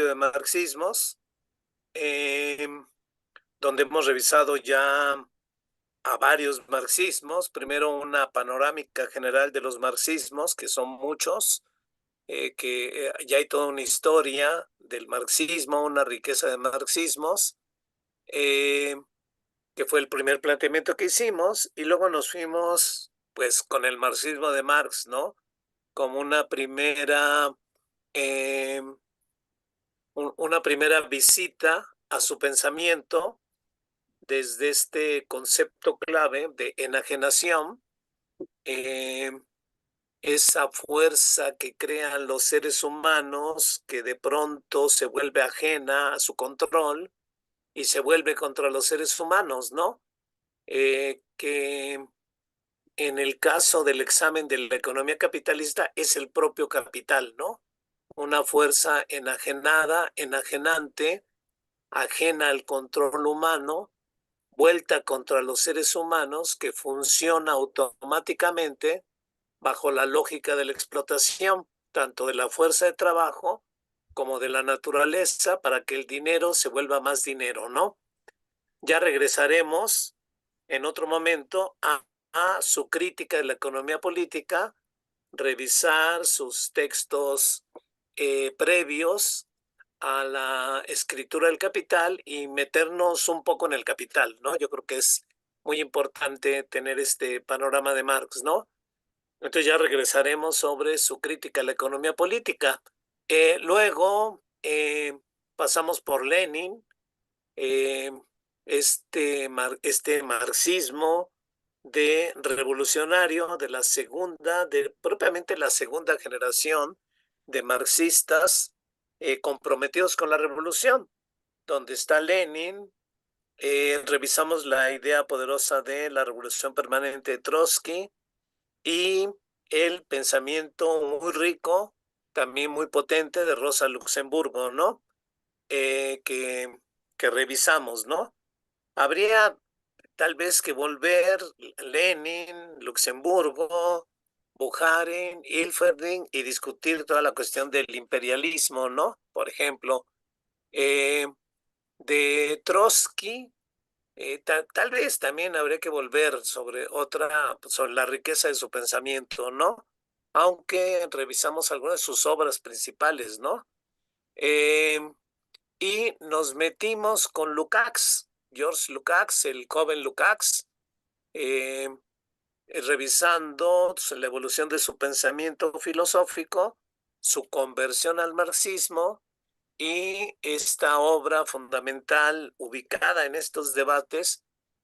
de marxismos, donde hemos revisado ya a varios marxismos. Primero una panorámica general de los marxismos, que son muchos, que ya hay toda una historia del marxismo, una riqueza de marxismos, eh, que fue el primer planteamiento que hicimos, y luego nos fuimos pues con el marxismo de Marx, ¿no? Como eh, una primera visita a su pensamiento desde este concepto clave de enajenación, eh, esa fuerza que crean los seres humanos que de pronto se vuelve ajena a su control y se vuelve contra los seres humanos, ¿no? Que en el caso del examen de la economía capitalista es el propio capital, ¿no? Una fuerza enajenada, enajenante, ajena al control humano, vuelta contra los seres humanos, que funciona automáticamente bajo la lógica de la explotación, tanto de la fuerza de trabajo como de la naturaleza, para que el dinero se vuelva más dinero, ¿no? Ya regresaremos en otro momento a su crítica de la economía política, revisar sus textos previos a la escritura del Capital y meternos un poco en el Capital, ¿no? Yo creo que es muy importante tener este panorama de Marx, ¿no? Entonces ya regresaremos sobre su crítica a la economía política. Luego pasamos por Lenin, eh, este marxismo de revolucionario de la segunda, de propiamente la segunda generación de marxistas comprometidos con la revolución, donde está Lenin. Revisamos la idea poderosa de la revolución permanente de Trotsky y el pensamiento muy rico, también muy potente de Rosa Luxemburgo, ¿no? Eh, que, que revisamos, ¿no? Habría tal vez que volver Lenin, Luxemburgo, Bukharin, Hilferding y discutir toda la cuestión del imperialismo, ¿no? Por ejemplo, eh, de Trotsky, tal vez también habría que volver sobre sobre la riqueza de su pensamiento, ¿no? Aunque revisamos algunas de sus obras principales, ¿no? Eh, y nos metimos con Lukács, George Lukács, el joven Lukács, eh, revisando la evolución de su pensamiento filosófico, su conversión al marxismo y esta obra fundamental ubicada en estos debates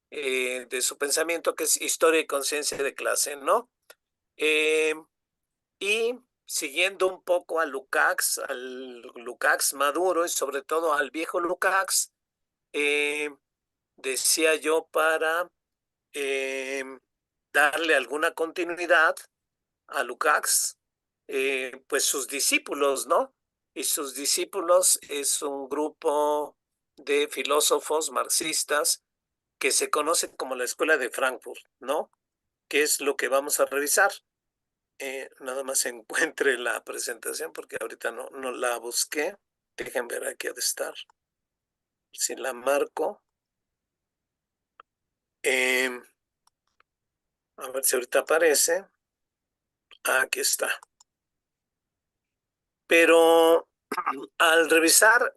de su pensamiento, que es Historia y Conciencia de Clase, ¿no? Eh, y siguiendo un poco a Lukács, al Lukács maduro y sobre todo al viejo Lukács, eh, decía yo, para eh, darle alguna continuidad a Lukács, pues sus discípulos, ¿no? Y sus discípulos es un grupo de filósofos marxistas que se conoce como la Escuela de Frankfurt, ¿no? Que es lo que vamos a revisar. Nada más encuentre la presentación porque ahorita no la busqué. Dejen ver aquí ha de estar. Si la marco. Eh, a ver si ahorita aparece. Aquí está. Pero al revisar,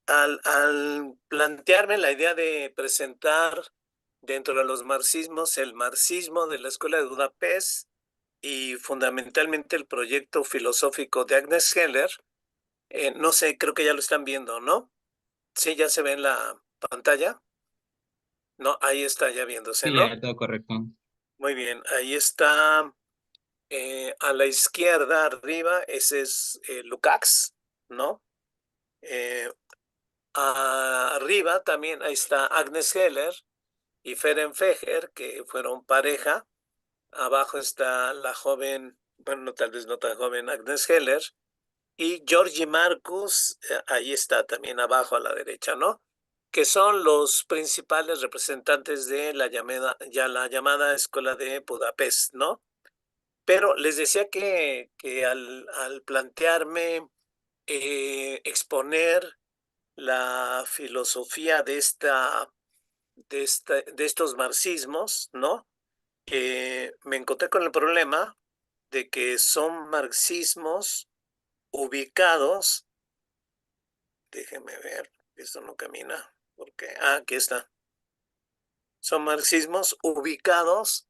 al plantearme la idea de presentar dentro de los marxismos el marxismo de la Escuela de Budapest y fundamentalmente el proyecto filosófico de Agnes Heller, no sé, creo que ya lo están viendo, ¿no? Sí, ya se ve en la pantalla. No, ahí está ya viéndose, Sí, ¿no? ya, todo correcto. Muy bien, ahí está a la izquierda arriba, ese es Lukács, ¿no? Eh, Arriba también ahí está Agnes Heller y Ferenc Fejer, que fueron pareja. Abajo está la joven, bueno, tal vez no tan joven, Agnes Heller. Y Georgi Marcus, ahí está también abajo a la derecha, ¿no? Que son los principales representantes de la llamada Escuela de Budapest, ¿no? Pero les decía que al plantearme exponer la filosofía de estos marxismos, ¿no? Me encontré con el problema de que son marxismos ubicados, déjeme ver, esto no camina, porque, aquí está. Son marxismos ubicados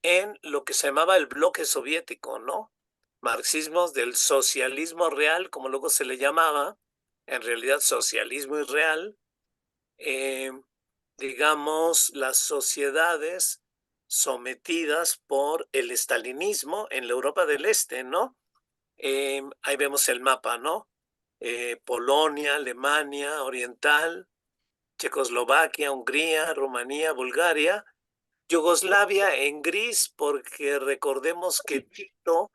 en lo que se llamaba el bloque soviético, ¿no? Marxismos del socialismo real, como luego se le llamaba, en realidad socialismo irreal, eh, digamos, las sociedades sometidas por el estalinismo en la Europa del Este, ¿no? Ahí vemos el mapa, ¿no? Polonia, Alemania Oriental, Checoslovaquia, Hungría, Rumanía, Bulgaria, Yugoslavia en gris, porque recordemos que Tito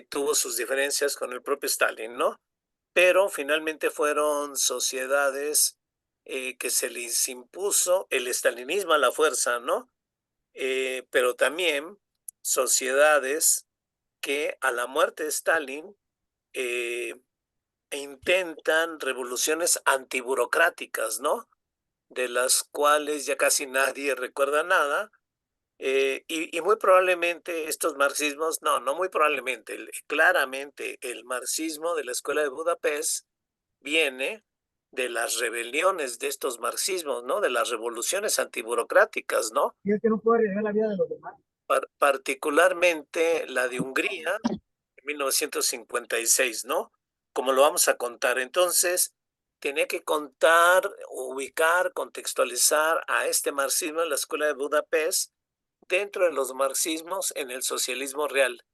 tuvo sus diferencias con el propio Stalin, ¿no? Pero finalmente fueron sociedades que se les impuso el estalinismo a la fuerza, ¿no? Pero también sociedades que a la muerte de Stalin eh, intentan revoluciones antiburocráticas, ¿no? De las cuales ya casi nadie recuerda nada. Y muy probablemente estos marxismos, no muy probablemente, claramente el marxismo de la Escuela de Budapest viene de las rebeliones de estos marxismos, ¿no? De las revoluciones antiburocráticas, ¿no? Y es que no puede arriesgar la vida de los demás. Particularmente la de Hungría, en 1956, ¿no? Como lo vamos a contar. Entonces, tenía que contar, ubicar, contextualizar a este marxismo en la Escuela de Budapest dentro de los marxismos en el socialismo real,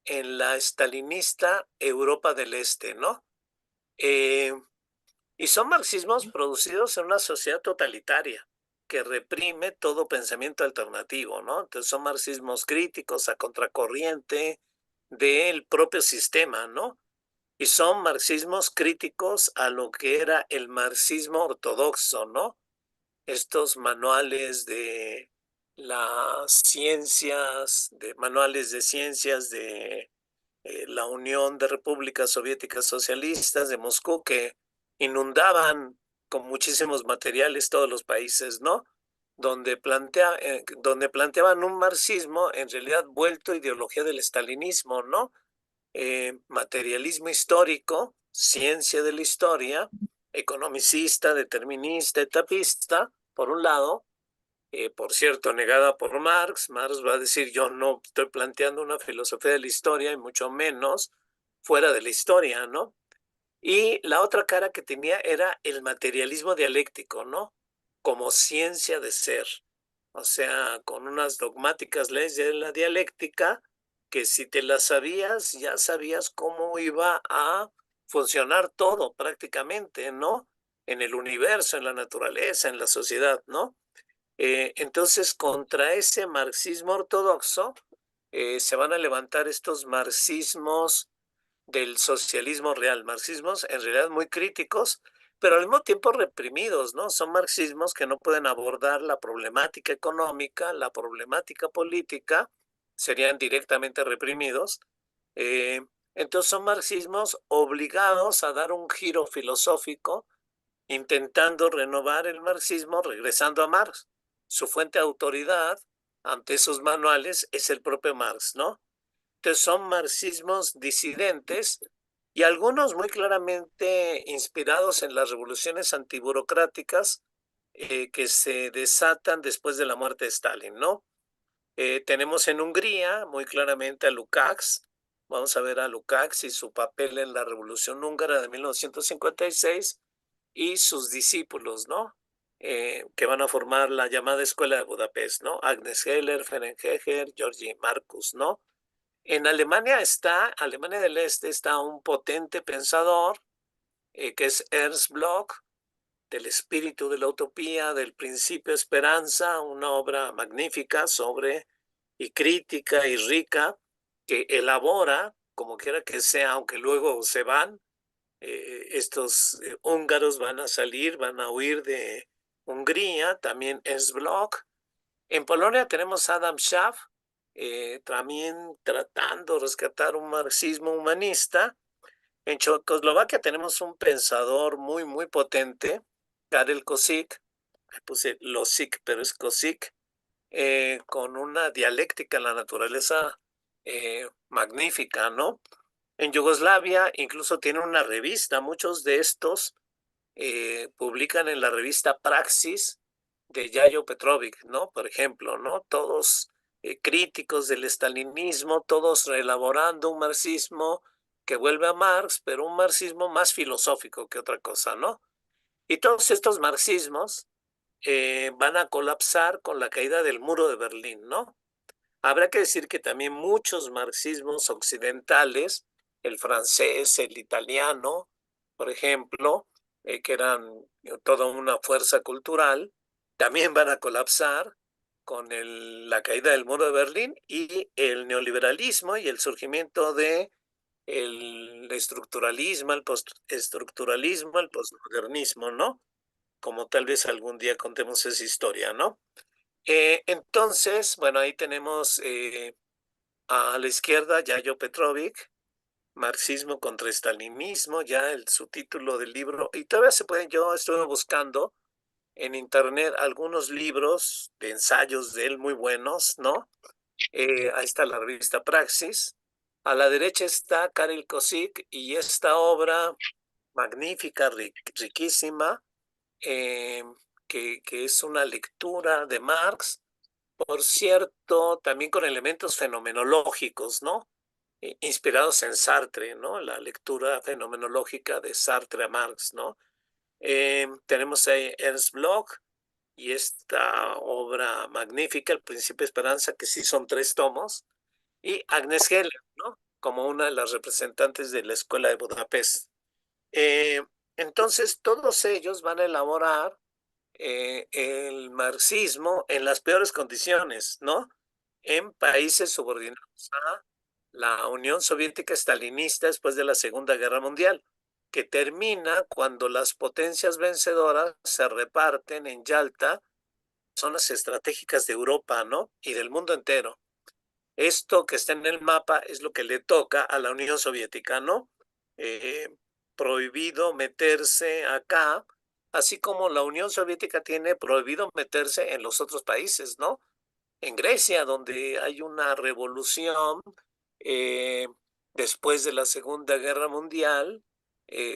en la estalinista Europa del Este, ¿no? Eh, y son marxismos producidos en una sociedad totalitaria que reprime todo pensamiento alternativo, ¿no? Entonces son marxismos críticos a contracorriente del propio sistema, ¿no? Y son marxismos críticos a lo que era el marxismo ortodoxo, ¿no? Estos manuales de las ciencias, de manuales de ciencias de la Unión de Repúblicas Soviéticas Socialistas de Moscú que inundaban con muchísimos materiales todos los países, ¿no? Donde planteaban un marxismo en realidad vuelto a ideología del estalinismo, ¿no? Materialismo histórico, ciencia de la historia, economicista, determinista, etapista, por un lado, por cierto, negada por Marx. Marx va a decir, yo no estoy planteando una filosofía de la historia y mucho menos fuera de la historia, ¿no? Y la otra cara que tenía era el materialismo dialéctico, ¿no? Como ciencia de ser. O sea, con unas dogmáticas leyes de la dialéctica que si te las sabías, ya sabías cómo iba a funcionar todo prácticamente, ¿no? En el universo, en la naturaleza, en la sociedad, ¿no? Entonces, contra ese marxismo ortodoxo, se van a levantar estos marxismos del socialismo real, marxismos en realidad muy críticos, pero al mismo tiempo reprimidos, ¿no? Son marxismos que no pueden abordar la problemática económica, la problemática política, serían directamente reprimidos. Eh, entonces son marxismos obligados a dar un giro filosófico intentando renovar el marxismo regresando a Marx. Su fuente de autoridad ante esos manuales es el propio Marx, ¿no? Entonces son marxismos disidentes y algunos muy claramente inspirados en las revoluciones antiburocráticas que se desatan después de la muerte de Stalin, ¿no? Tenemos en Hungría muy claramente a Lukács. Vamos a ver a Lukács y su papel en la Revolución Húngara de 1956 y sus discípulos, ¿no? Que van a formar la llamada Escuela de Budapest, ¿no? Agnes Heller, Ferenc Heger, Georgi Marcus, ¿no? En Alemania del Este está un potente pensador que es Ernst Bloch, del espíritu de la utopía, del principio esperanza, una obra magnífica sobre y crítica y rica que elabora, como quiera que sea, aunque luego se van, estos húngaros van a salir, van a huir de Hungría, también es Bloch. En Polonia tenemos a Adam Schaff, también tratando de rescatar un marxismo humanista. En Checoslovaquia tenemos un pensador muy, muy potente, Karel Kosik, puse Losik, pero es Kosik, con una dialéctica en la naturaleza magnífica, ¿no? En Yugoslavia incluso tiene una revista, muchos de estos publican en la revista Praxis de Yayo Petrovic, ¿no? Por ejemplo, ¿no? Todos críticos del estalinismo, todos reelaborando un marxismo que vuelve a Marx, pero un marxismo más filosófico que otra cosa, ¿no? Y todos estos marxismos van a colapsar con la caída del muro de Berlín, ¿no? Habrá que decir que también muchos marxismos occidentales, el francés, el italiano, por ejemplo, que eran toda una fuerza cultural, también van a colapsar con la caída del muro de Berlín y el neoliberalismo y el surgimiento de el estructuralismo, el postestructuralismo, el postmodernismo, ¿no? Como tal vez algún día contemos esa historia, ¿no? Entonces, bueno, ahí tenemos a la izquierda Yayo Petrovic, Marxismo contra Estalinismo, ya el subtítulo del libro, y todavía se pueden, yo estuve buscando en internet algunos libros de ensayos de él muy buenos, ¿no? Ahí está la revista Praxis. A la derecha está Karel Kosik y esta obra magnífica, riquísima, eh, que es una lectura de Marx, por cierto, también con elementos fenomenológicos, ¿no? Inspirados en Sartre, ¿no? La lectura fenomenológica de Sartre a Marx, ¿no? Tenemos ahí Ernst Bloch y esta obra magnífica, El Príncipe Esperanza, que sí son 3 tomos, y Agnes Heller, ¿no? Como una de las representantes de la Escuela de Budapest. Eh, entonces, todos ellos van a elaborar el marxismo en las peores condiciones, ¿no? En países subordinados a la Unión Soviética estalinista después de la Segunda Guerra Mundial, que termina cuando las potencias vencedoras se reparten en Yalta, zonas estratégicas de Europa, ¿no? Y del mundo entero. Esto que está en el mapa es lo que le toca a la Unión Soviética, ¿no? Eh, Prohibido meterse acá, así como la Unión Soviética tiene prohibido meterse en los otros países, ¿no? En Grecia, donde hay una revolución eh, después de la Segunda Guerra Mundial,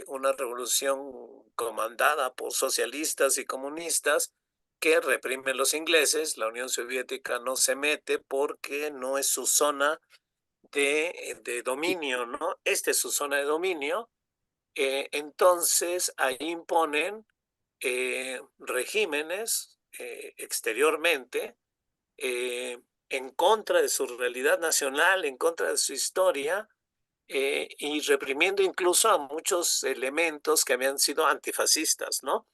una revolución comandada por socialistas y comunistas que reprimen los ingleses. La Unión Soviética no se mete porque no es su zona de dominio, ¿no? Esta es su zona de dominio. Entonces, ahí imponen regímenes exteriormente en contra de su realidad nacional, en contra de su historia, y reprimiendo incluso a muchos elementos que habían sido antifascistas, ¿no?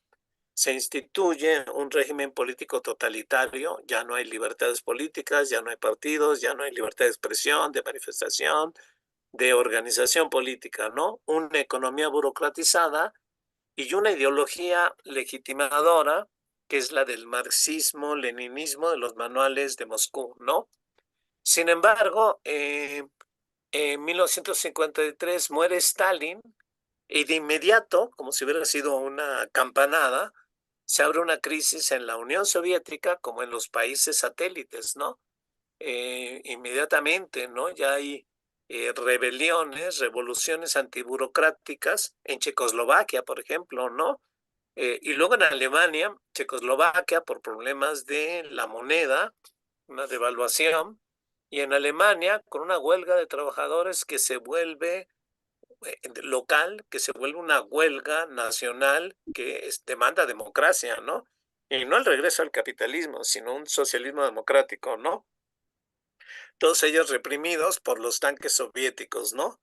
Se instituye un régimen político totalitario, ya no hay libertades políticas, ya no hay partidos, ya no hay libertad de expresión, de manifestación, de organización política, ¿no? Una economía burocratizada y una ideología legitimadora que es la del marxismo, leninismo de los manuales de Moscú, ¿no? Sin embargo, en 1953 muere Stalin y de inmediato, como si hubiera sido una campanada, se abre una crisis en la Unión Soviética como en los países satélites, ¿no? Inmediatamente, ¿no? Ya hay rebeliones, revoluciones antiburocráticas en Checoslovaquia, por ejemplo, ¿no? Y luego en Alemania, Checoslovaquia, por problemas de la moneda, una devaluación, y en Alemania, con una huelga de trabajadores que se vuelve local, que se vuelve una huelga nacional que demanda democracia, ¿no? Y no el regreso al capitalismo, sino un socialismo democrático, ¿no? Todos ellos reprimidos por los tanques soviéticos, ¿no?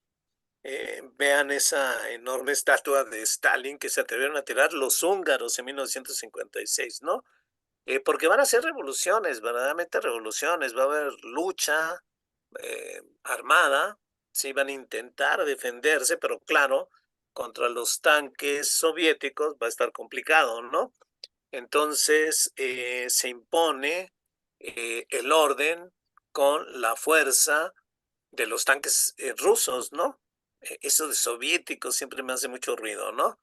Vean esa enorme estatua de Stalin que se atrevieron a tirar los húngaros en 1956, ¿no? Porque van a ser revoluciones, verdaderamente revoluciones, va a haber lucha armada, sí van a intentar defenderse, pero claro, contra los tanques soviéticos va a estar complicado, ¿no? Entonces se impone el orden con la fuerza de los tanques rusos, ¿no? Eso de soviético siempre me hace mucho ruido, ¿no?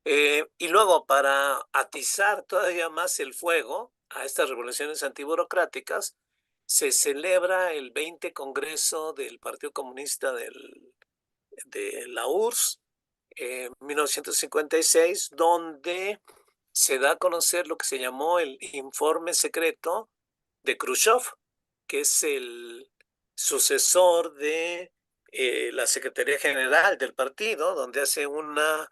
Y luego, para atizar todavía más el fuego a estas revoluciones antiburocráticas, se celebra el 20 Congreso del Partido Comunista de la URSS, en 1956, donde se da a conocer lo que se llamó el informe secreto de Khrushchev, que es el sucesor de la Secretaría General del partido, donde hace una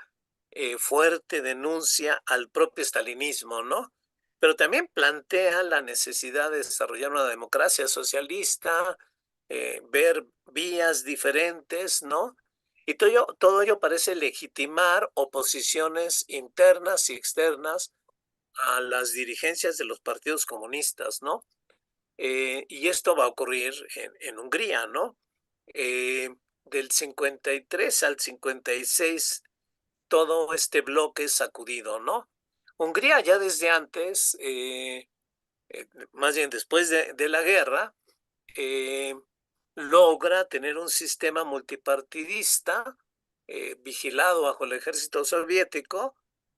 fuerte denuncia al propio estalinismo, ¿no? Pero también plantea la necesidad de desarrollar una democracia socialista, ver vías diferentes, ¿no? Y todo ello parece legitimar oposiciones internas y externas a las dirigencias de los partidos comunistas, ¿no? Y esto va a ocurrir en Hungría, ¿no? Eh, del 53 al 56, todo este bloque sacudido, ¿no? Hungría ya desde antes, más bien después de la guerra, eh, logra tener un sistema multipartidista vigilado bajo el ejército soviético,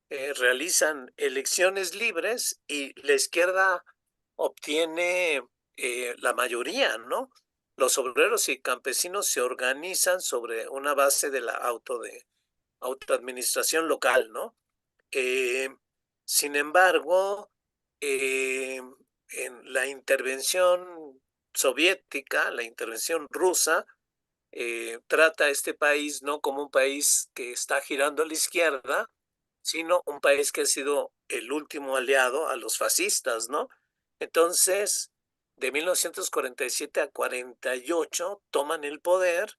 realizan elecciones libres y la izquierda obtiene la mayoría, ¿no? Los obreros y campesinos se organizan sobre una base de la autoadministración local, ¿no? Eh, Sin embargo, en la intervención soviética, la intervención rusa, trata a este país no como un país que está girando a la izquierda, sino un país que ha sido el último aliado a los fascistas, ¿no? Entonces, de 1947 a 48 toman el poder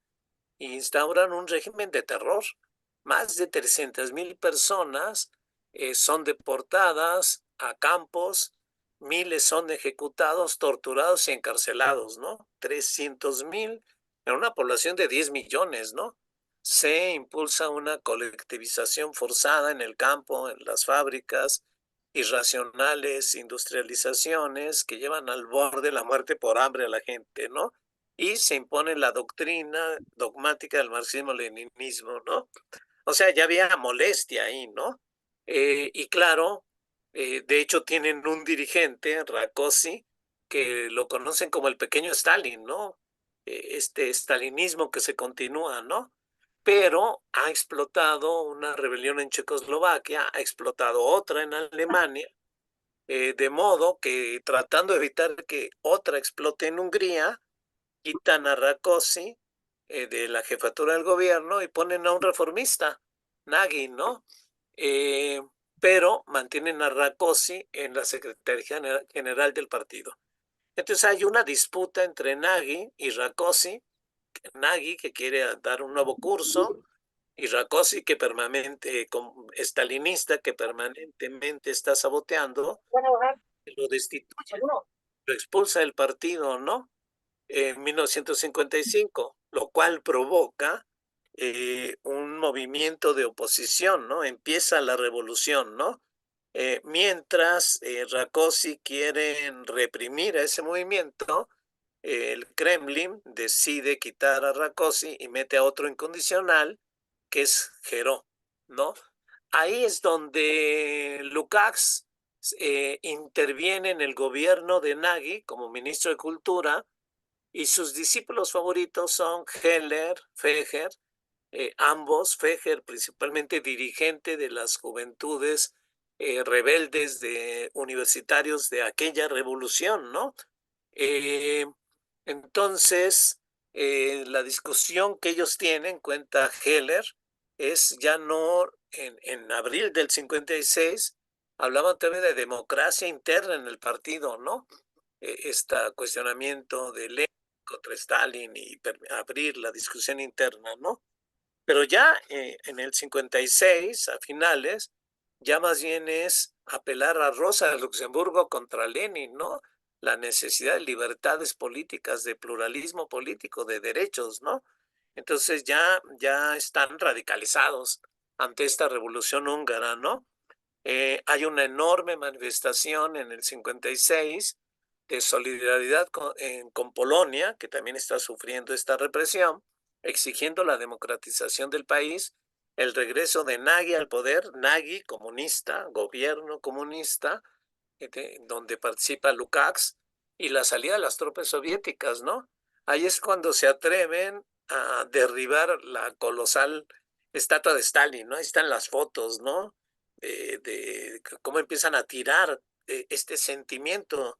e instauran un régimen de terror. Más de 300,000 personas son deportadas a campos, miles son ejecutados, torturados y encarcelados, ¿no? 300,000 en una población de 10 millones, ¿no? Se impulsa una colectivización forzada en el campo, en las fábricas, irracionales industrializaciones que llevan al borde de la muerte por hambre a la gente, ¿no? Y se impone la doctrina dogmática del marxismo-leninismo, ¿no? O sea, ya había molestia ahí, ¿no? Y claro, de hecho tienen un dirigente, Rakosi, que lo conocen como el pequeño Stalin, ¿no? Este stalinismo que se continúa, ¿no? Pero ha explotado una rebelión en Checoslovaquia, ha explotado otra en Alemania, de modo que tratando de evitar que otra explote en Hungría, quitan a Rakosi de la jefatura del gobierno y ponen a un reformista, Nagy, ¿no? Eh, pero mantienen a Rakosi en la Secretaría General del partido. Entonces hay una disputa entre Nagy y Rakosi, Nagy que quiere dar un nuevo curso y Rakosi que estalinista que permanentemente está saboteando, lo destituye, lo expulsa del partido, ¿no? En 1955, lo cual provoca un movimiento de oposición, ¿no? Empieza la revolución, ¿no? Mientras Rakosi quieren reprimir a ese movimiento, el Kremlin decide quitar a Rakosi y mete a otro incondicional, que es Heró, ¿no? Ahí es donde Lukács interviene en el gobierno de Nagy como ministro de Cultura y sus discípulos favoritos son Heller, Fejer, ambos, Fejer principalmente dirigente de las juventudes rebeldes de universitarios de aquella revolución, ¿no? Eh, entonces, la discusión que ellos tienen, cuenta Heller, es ya no en abril del 56, hablaban también de democracia interna en el partido, ¿no? Este cuestionamiento de Lenin contra Stalin y abrir la discusión interna, ¿no? Pero ya en el 56, a finales, ya más bien es apelar a Rosa de Luxemburgo contra Lenin, ¿no? La necesidad de libertades políticas, de pluralismo político, de derechos, ¿no? Entonces ya están radicalizados ante esta revolución húngara, ¿no? Hay una enorme manifestación en el 56 de solidaridad con Polonia, que también está sufriendo esta represión, exigiendo la democratización del país, el regreso de Nagy al poder, Nagy comunista, gobierno comunista, donde participa Lukács, y la salida de las tropas soviéticas, ¿no? Ahí es cuando se atreven a derribar la colosal estatua de Stalin, ¿no? Ahí están las fotos, ¿no? De cómo empiezan a tirar este sentimiento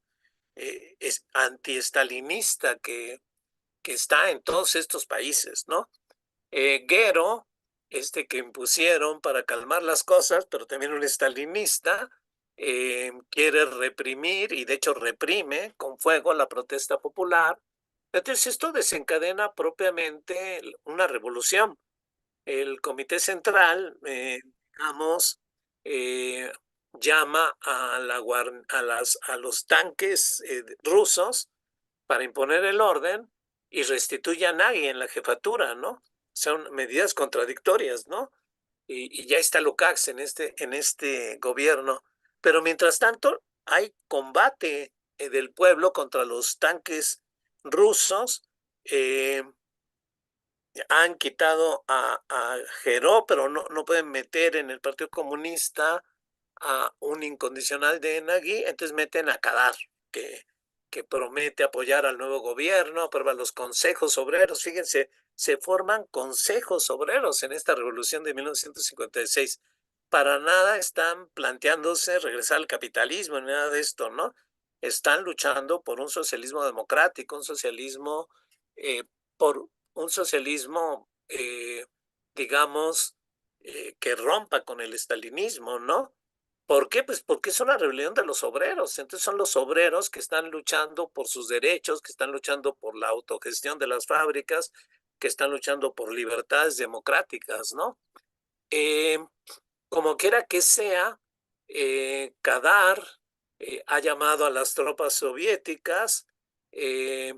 es anti-estalinista que está en todos estos países, ¿no? Guerro, que impusieron para calmar las cosas, pero también un estalinista, quiere reprimir y de hecho reprime con fuego la protesta popular. Entonces esto desencadena propiamente una revolución. El Comité Central, digamos, eh, llama a los tanques rusos para imponer el orden y restituye a Nagy en la jefatura, ¿no? Son medidas contradictorias, ¿no? Y ya está Lukács en este gobierno. Pero mientras tanto, hay combate del pueblo contra los tanques rusos. Eh, Han quitado a Geró, pero no pueden meter en el Partido Comunista a un incondicional de Nagy, entonces meten a Kadar, que promete apoyar al nuevo gobierno, aprueba los consejos obreros. Fíjense, se forman consejos obreros en esta revolución de 1956. Para nada están planteándose regresar al capitalismo, ni nada de esto, ¿no? Están luchando por un socialismo democrático, un socialismo por un socialismo, digamos, que rompa con el estalinismo, ¿no? ¿Por qué? Pues porque es una rebelión de los obreros. Entonces son los obreros que están luchando por sus derechos, que están luchando por la autogestión de las fábricas, que están luchando por libertades democráticas, ¿no? Eh, Como quiera que sea, Kadar ha llamado a las tropas soviéticas, eh,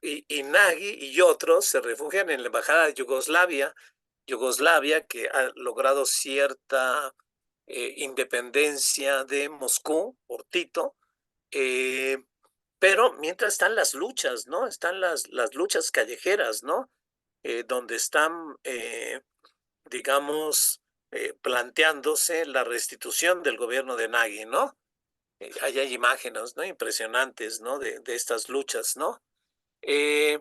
y Nagy y otros se refugian en la embajada de Yugoslavia que ha logrado cierta independencia de Moscú por Tito, eh, pero mientras están las luchas, ¿no? Están las luchas callejeras, ¿no? Donde están, digamos, planteándose la restitución del gobierno de Nagy, ¿no? Ahí hay imágenes, ¿no? Impresionantes, ¿no? De estas luchas, ¿no? Eh,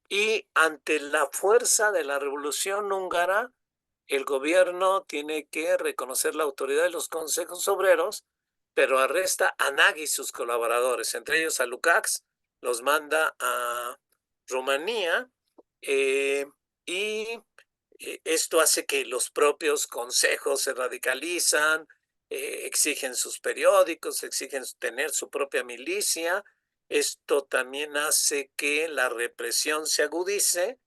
y ante la fuerza de la revolución húngara, el gobierno tiene que reconocer la autoridad de los consejos obreros, pero arresta a Nagy y sus colaboradores, entre ellos a Lukács, los manda a Rumanía, eh, y esto hace que los propios consejos se radicalizan, exigen sus periódicos, exigen tener su propia milicia. Esto también hace que la represión se agudice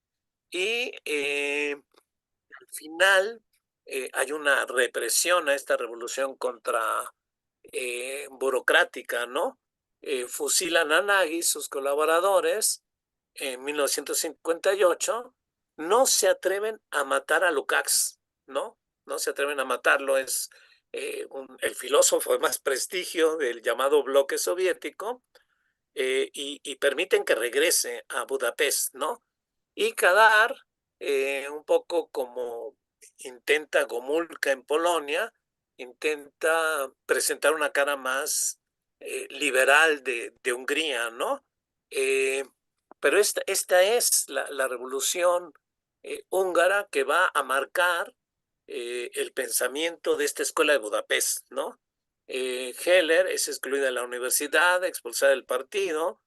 y al final hay una represión a esta revolución contra burocrática, ¿no? Fusilan a Nagy, sus colaboradores, en 1958, no se atreven a matar a Lukács, ¿no? No se atreven a matarlo, es el filósofo de más prestigio del llamado bloque soviético, y permiten que regrese a Budapest, ¿no? Y Kadar, un poco como intenta Gomulka en Polonia, intenta presentar una cara más liberal de Hungría, ¿no? Eh, pero esta es la revolución húngara que va a marcar el pensamiento de esta escuela de Budapest, ¿no? Heller es excluida de la universidad, expulsada del partido.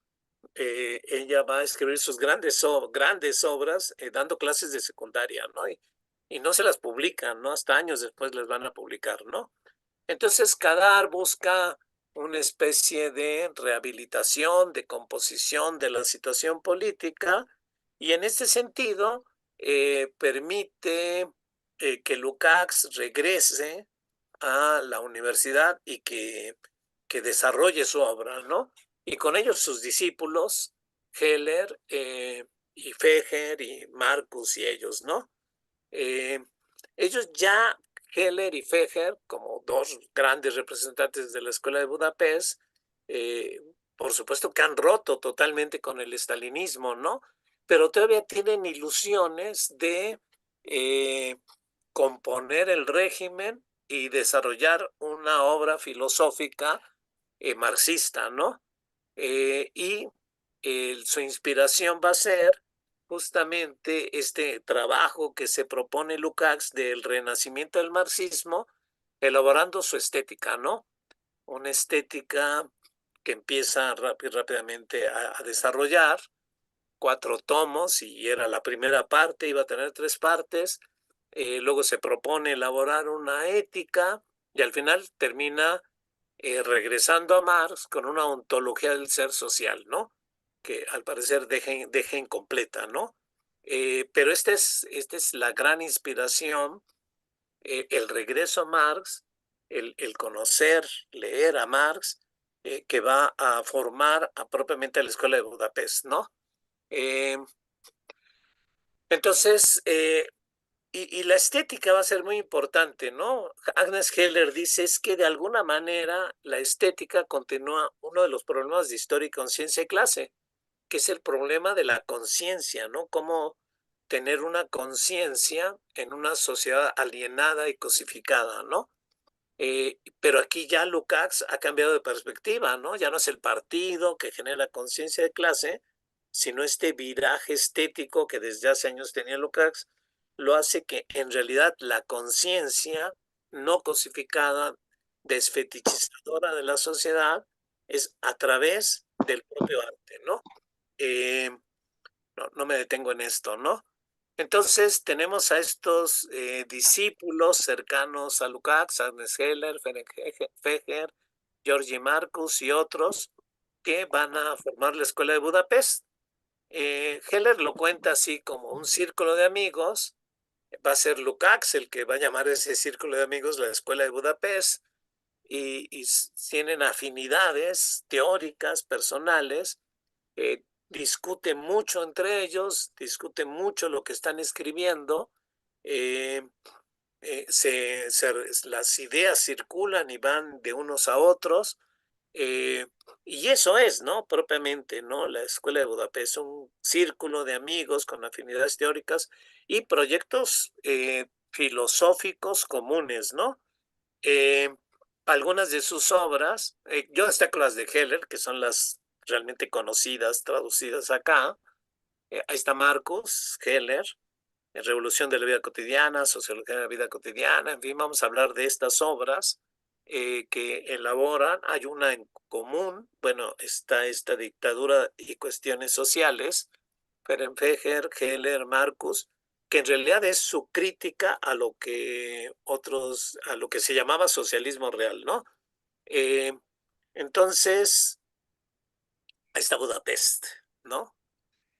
Ella va a escribir sus grandes obras dando clases de secundaria, ¿no? Y no se las publican, ¿no? Hasta años después les van a publicar, ¿no? Entonces, Kadar busca una especie de rehabilitación, de composición de la situación política, y en este sentido permite que Lukács regrese a la universidad y que desarrolle su obra, ¿no? Y con ellos sus discípulos, Heller y Fejer y Marcus y ellos, ¿no? Eh, Ellos ya, Heller y Fejer, como dos grandes representantes de la Escuela de Budapest, por supuesto que han roto totalmente con el estalinismo, ¿no? pero todavía tienen ilusiones de componer el régimen y desarrollar una obra filosófica marxista, ¿no? Y su inspiración va a ser justamente este trabajo que se propone Lukács del renacimiento del marxismo, elaborando su estética, ¿no? Una estética que empieza rápidamente a desarrollar 4 tomos y era la primera parte, iba a tener 3 partes. Luego se propone elaborar una ética y al final termina regresando a Marx con una ontología del ser social, ¿no? Que al parecer deja incompleta, ¿no? Pero esta es la gran inspiración, el regreso a Marx, el conocer, leer a Marx, que va a formar propiamente a la Escuela de Budapest, ¿no? Eh, entonces, y la estética va a ser muy importante, ¿no? Agnes Heller dice es que de alguna manera la estética continúa uno de los problemas de historia y conciencia y clase, que es el problema de la conciencia, ¿no? Cómo tener una conciencia en una sociedad alienada y cosificada, ¿no? Pero aquí ya Lukács ha cambiado de perspectiva, ¿no? Ya no es el partido que genera conciencia de clase, sino este viraje estético que desde hace años tenía Lukács, lo hace que en realidad la conciencia no cosificada, desfetichizadora de la sociedad, es a través del propio arte, ¿no? Eh, no me detengo en esto, ¿no? Entonces tenemos a estos discípulos cercanos a Lukács, Agnes Heller, Fejer, Georgi Marcus y otros que van a formar la Escuela de Budapest. Heller lo cuenta así como un círculo de amigos. Va a ser Lukács el que va a llamar ese círculo de amigos la Escuela de Budapest y tienen afinidades teóricas, personales, discuten mucho entre ellos, discuten mucho lo que están escribiendo, eh, las ideas circulan y van de unos a otros, eh, y eso es, ¿no? Propiamente, ¿no? La Escuela de Budapest, un círculo de amigos con afinidades teóricas y proyectos filosóficos comunes, ¿no? Eh, algunas de sus obras, yo destaco las de Heller, que son las realmente conocidas, traducidas acá. Ahí está Marcus Heller, Revolución de la Vida Cotidiana, Sociología de la Vida Cotidiana, en fin, vamos a hablar de estas obras que elaboran. Hay una en común, bueno, está esta dictadura y cuestiones sociales, Ferenfeger, Heller, Marcus, que en realidad es su crítica a lo que a lo que se llamaba socialismo real, ¿no? Eh, entonces, ahí está Budapest, ¿no?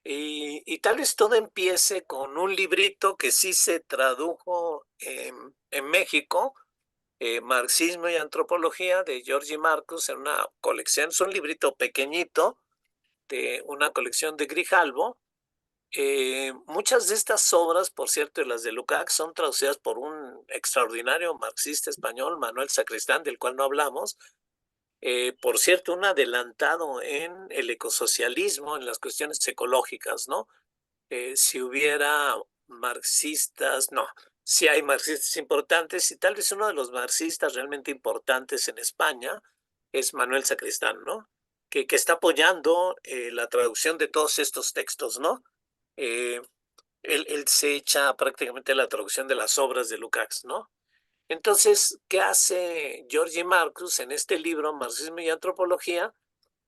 Y tal vez todo empiece con un librito que sí se tradujo en México, Marxismo y Antropología de Georgi Marcus, en una colección, es un librito pequeñito de una colección de Grijalbo. Muchas de estas obras, por cierto, y las de Lukács, son traducidas por un extraordinario marxista español, Manuel Sacristán, del cual no hablamos. Por cierto, un adelantado en el ecosocialismo, en las cuestiones ecológicas, ¿no? Si hubiera marxistas, no, sí hay marxistas importantes y tal vez uno de los marxistas realmente importantes en España es Manuel Sacristán, ¿no? Que está apoyando la traducción de todos estos textos, ¿no? Eh, él se echa prácticamente la traducción de las obras de Lukács, ¿no? Entonces, ¿qué hace Georgi Marcus en este libro, Marxismo y Antropología?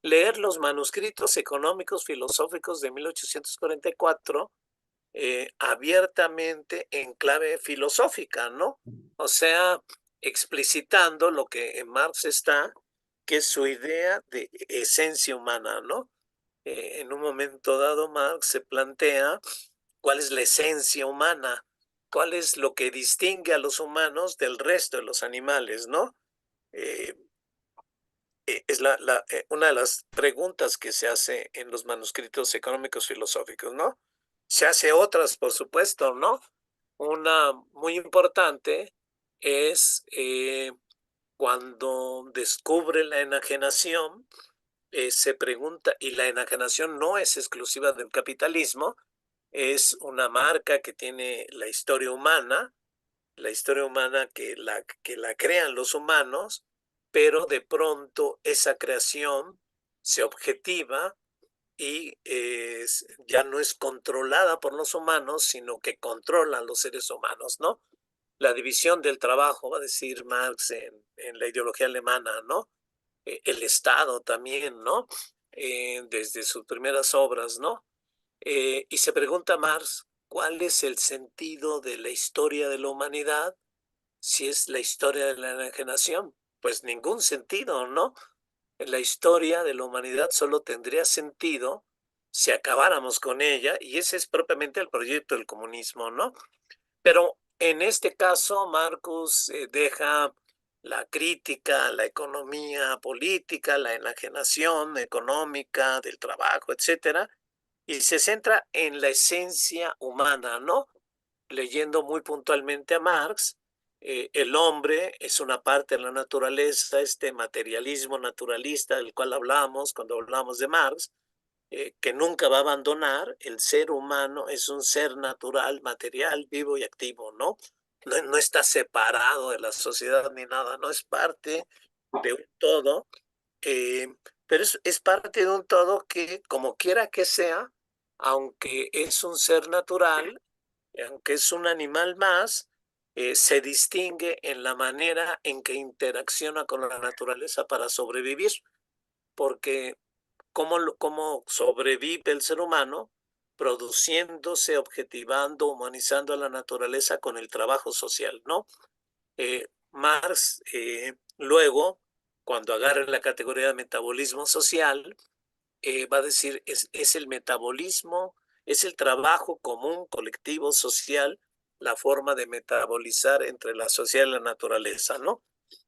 Leer los manuscritos económicos filosóficos de 1844 abiertamente en clave filosófica, ¿no? O sea, explicitando lo que en Marx está, que es su idea de esencia humana, ¿no? En un momento dado, Marx se plantea cuál es la esencia humana, cuál es lo que distingue a los humanos del resto de los animales, ¿no? Eh, es una de las preguntas que se hace en los manuscritos económicos filosóficos, ¿no? Se hace otras, por supuesto, ¿no? Una muy importante es cuando descubre la enajenación, se pregunta, y la enajenación no es exclusiva del capitalismo, es una marca que tiene la historia humana que la crean los humanos, pero de pronto esa creación se objetiva y ya no es controlada por los humanos, sino que controlan los seres humanos, ¿no? La división del trabajo, va a decir Marx en la ideología alemana, ¿no? El Estado también, ¿no? Desde sus primeras obras, ¿no? Y se pregunta Marx, ¿cuál es el sentido de la historia de la humanidad si es la historia de la enajenación? Pues ningún sentido, ¿no? La historia de la humanidad solo tendría sentido si acabáramos con ella, y ese es propiamente el proyecto del comunismo, ¿no? Pero en este caso, Marcus deja la crítica, la economía política, la enajenación económica del trabajo, etcétera, y se centra en la esencia humana, ¿no? Leyendo muy puntualmente a Marx, el hombre es una parte de la naturaleza, este materialismo naturalista del cual hablamos cuando hablamos de Marx, que nunca va a abandonar. El ser humano es un ser natural, material, vivo y activo, ¿no? No está separado de la sociedad ni nada, no es parte de un todo, eh, pero es parte de un todo que, como quiera que sea, aunque es un ser natural, aunque es un animal más, se distingue en la manera en que interacciona con la naturaleza para sobrevivir, porque cómo sobrevive el ser humano produciéndose, objetivando, humanizando a la naturaleza con el trabajo social, ¿no? Marx, luego, cuando agarra la categoría de metabolismo social, va a decir, es el metabolismo, es el trabajo común, colectivo, social, la forma de metabolizar entre la sociedad y la naturaleza, ¿no?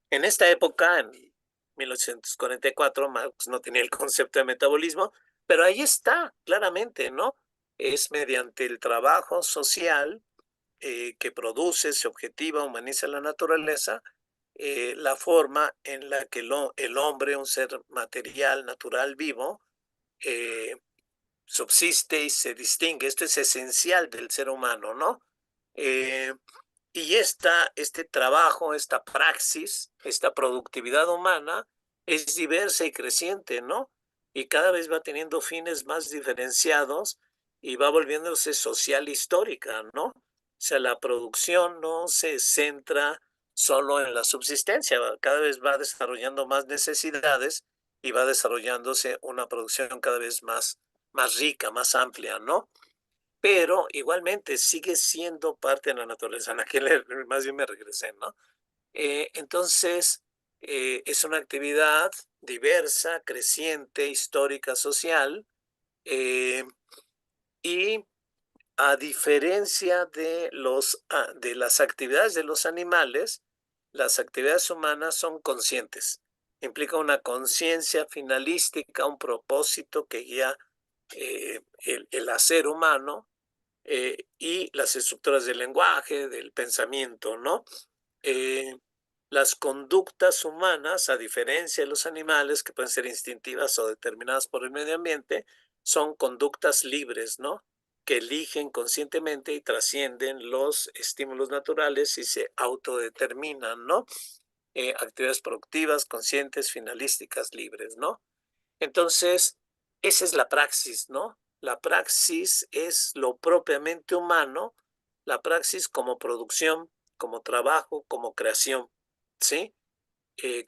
En esta época, en 1844, Marx no tenía el concepto de metabolismo, pero ahí está, claramente, ¿no? Es mediante el trabajo social que produce, se objetiva, humaniza la naturaleza, la forma en la que el hombre, un ser material, natural, vivo, eh, subsiste y se distingue. Esto es esencial del ser humano, ¿no? Eh, y este trabajo, esta praxis, esta productividad humana es diversa y creciente, ¿no? Y cada vez va teniendo fines más diferenciados y va volviéndose social histórica, ¿no? O sea, la producción no se centra solo en la subsistencia, cada vez va desarrollando más necesidades y va desarrollándose una producción cada vez más rica, más amplia, ¿no? Pero igualmente sigue siendo parte de la naturaleza. Aquí más bien me regresé, ¿no? Entonces, es una actividad diversa, creciente, histórica, social, eh, y a diferencia de las actividades de los animales, las actividades humanas son conscientes. Implica una conciencia finalística, un propósito que guía el hacer humano, y las estructuras del lenguaje, del pensamiento, ¿no? Eh, las conductas humanas, a diferencia de los animales, que pueden ser instintivas o determinadas por el medio ambiente, son conductas libres, ¿no? Que eligen conscientemente y trascienden los estímulos naturales y se autodeterminan, ¿no? Actividades productivas, conscientes, finalísticas, libres, ¿no? Entonces, esa es la praxis, ¿no? La praxis es lo propiamente humano, la praxis como producción, como trabajo, como creación, ¿sí?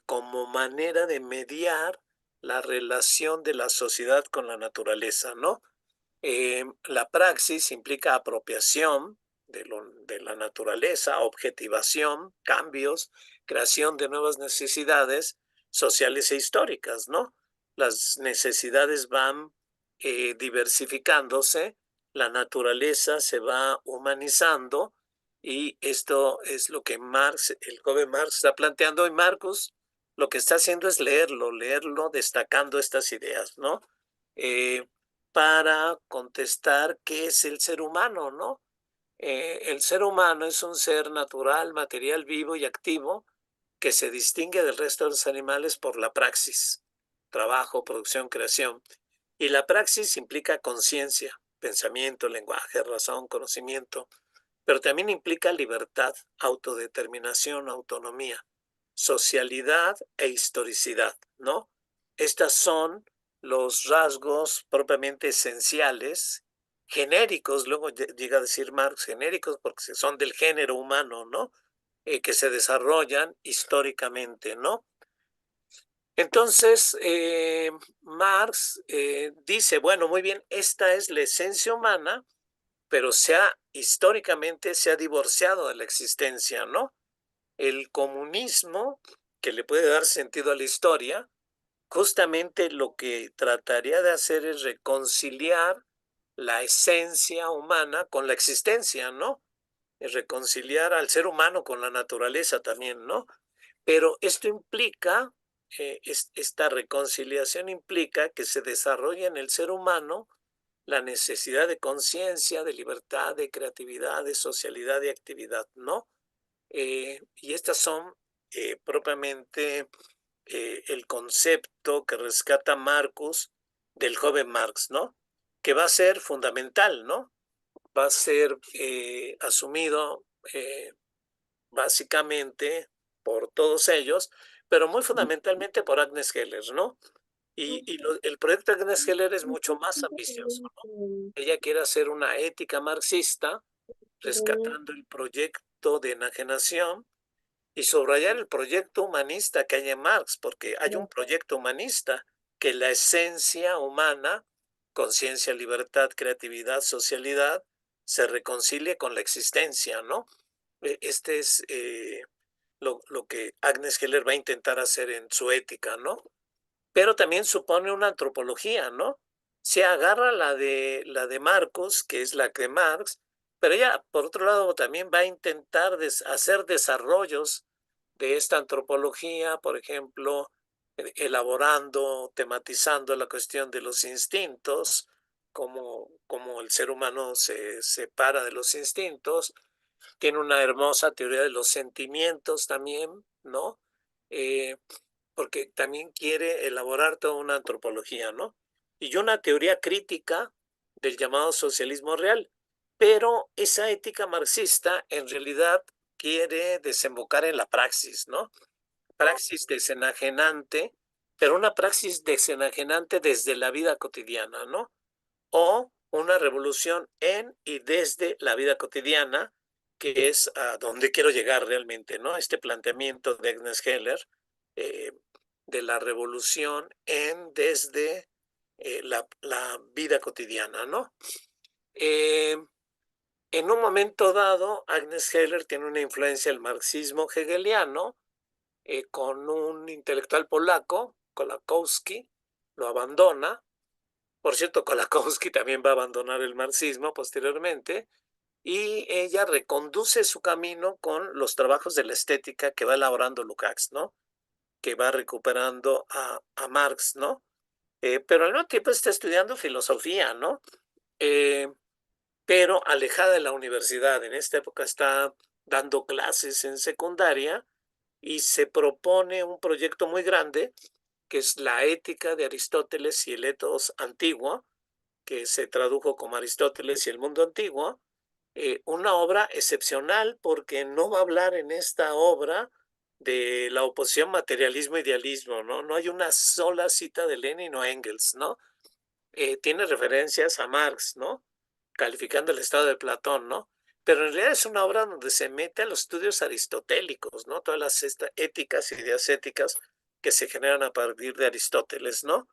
Como manera de mediar la relación de la sociedad con la naturaleza, ¿no? La praxis implica apropiación de la naturaleza, objetivación, cambios, creación de nuevas necesidades sociales e históricas, ¿no? Las necesidades van diversificándose, la naturaleza se va humanizando, y esto es lo que Marx, el joven Marx está planteando, y Marcus lo que está haciendo es leerlo, destacando estas ideas, ¿no? Eh, para contestar qué es el ser humano, ¿no? El ser humano es un ser natural, material, vivo y activo que se distingue del resto de los animales por la praxis, trabajo, producción, creación. Y la praxis implica conciencia, pensamiento, lenguaje, razón, conocimiento, pero también implica libertad, autodeterminación, autonomía, socialidad e historicidad, ¿no? Estas son los rasgos propiamente esenciales, genéricos, luego llega a decir Marx genéricos porque son del género humano, ¿no? Que se desarrollan históricamente, ¿no? Entonces, Marx dice, bueno, muy bien, esta es la esencia humana, pero históricamente se ha divorciado de la existencia, ¿no? El comunismo, que le puede dar sentido a la historia, justamente lo que trataría de hacer es reconciliar la esencia humana con la existencia, ¿no? Es reconciliar al ser humano con la naturaleza también, ¿no? Pero esto implica, esta reconciliación implica que se desarrolle en el ser humano la necesidad de conciencia, de libertad, de creatividad, de socialidad y actividad, ¿no? Y estas son propiamente el concepto que rescata Marcus del joven Marx, ¿no? Que va a ser fundamental, ¿no? Va a ser asumido básicamente por todos ellos, pero muy fundamentalmente por Agnes Heller, ¿no? El proyecto de Agnes Heller es mucho más ambicioso, ¿no? Ella quiere hacer una ética marxista, rescatando el proyecto de enajenación y subrayar el proyecto humanista que hay en Marx, porque hay un proyecto humanista que la esencia humana, conciencia, libertad, creatividad, socialidad, se reconcilie con la existencia, ¿no? Este es lo que Agnes Heller va a intentar hacer en su ética, ¿no? Pero también supone una antropología, ¿no? Se agarra la de Marcos, que es la de Marx, pero ella, por otro lado, también va a intentar hacer desarrollos de esta antropología, por ejemplo, elaborando, tematizando la cuestión de los instintos, como el ser humano se separa de los instintos. Tiene una hermosa teoría de los sentimientos también, ¿no? Eh, Porque también quiere elaborar toda una antropología, ¿no? Y una teoría crítica del llamado socialismo real. Pero esa ética marxista en realidad quiere desembocar en la praxis, ¿no? Praxis desenajenante, pero una praxis desenajenante desde la vida cotidiana, ¿no? O una revolución en y desde la vida cotidiana, que es a donde quiero llegar realmente, ¿no? Este planteamiento de Agnes Heller eh, de la revolución en desde la vida cotidiana, ¿no? Eh, en un momento dado, Agnes Heller tiene una influencia del marxismo hegeliano con un intelectual polaco, Kolakowski, lo abandona. Por cierto, Kolakowski también va a abandonar el marxismo posteriormente y ella reconduce su camino con los trabajos de la estética que va elaborando Lukács, ¿no? Que va recuperando a Marx, ¿no? Pero al mismo tiempo está estudiando filosofía, ¿no? Eh, pero alejada de la universidad. En esta época está dando clases en secundaria y se propone un proyecto muy grande que es la ética de Aristóteles y el etos antiguo, que se tradujo como Aristóteles y el mundo antiguo, una obra excepcional porque no va a hablar en esta obra de la oposición materialismo-idealismo, ¿no? No hay una sola cita de Lenin o Engels, ¿no? Tiene referencias a Marx, ¿no? Calificando el estado de Platón, ¿no? Pero en realidad es una obra donde se mete a los estudios aristotélicos, ¿no? Todas las éticas y ideas éticas que se generan a partir de Aristóteles, ¿no?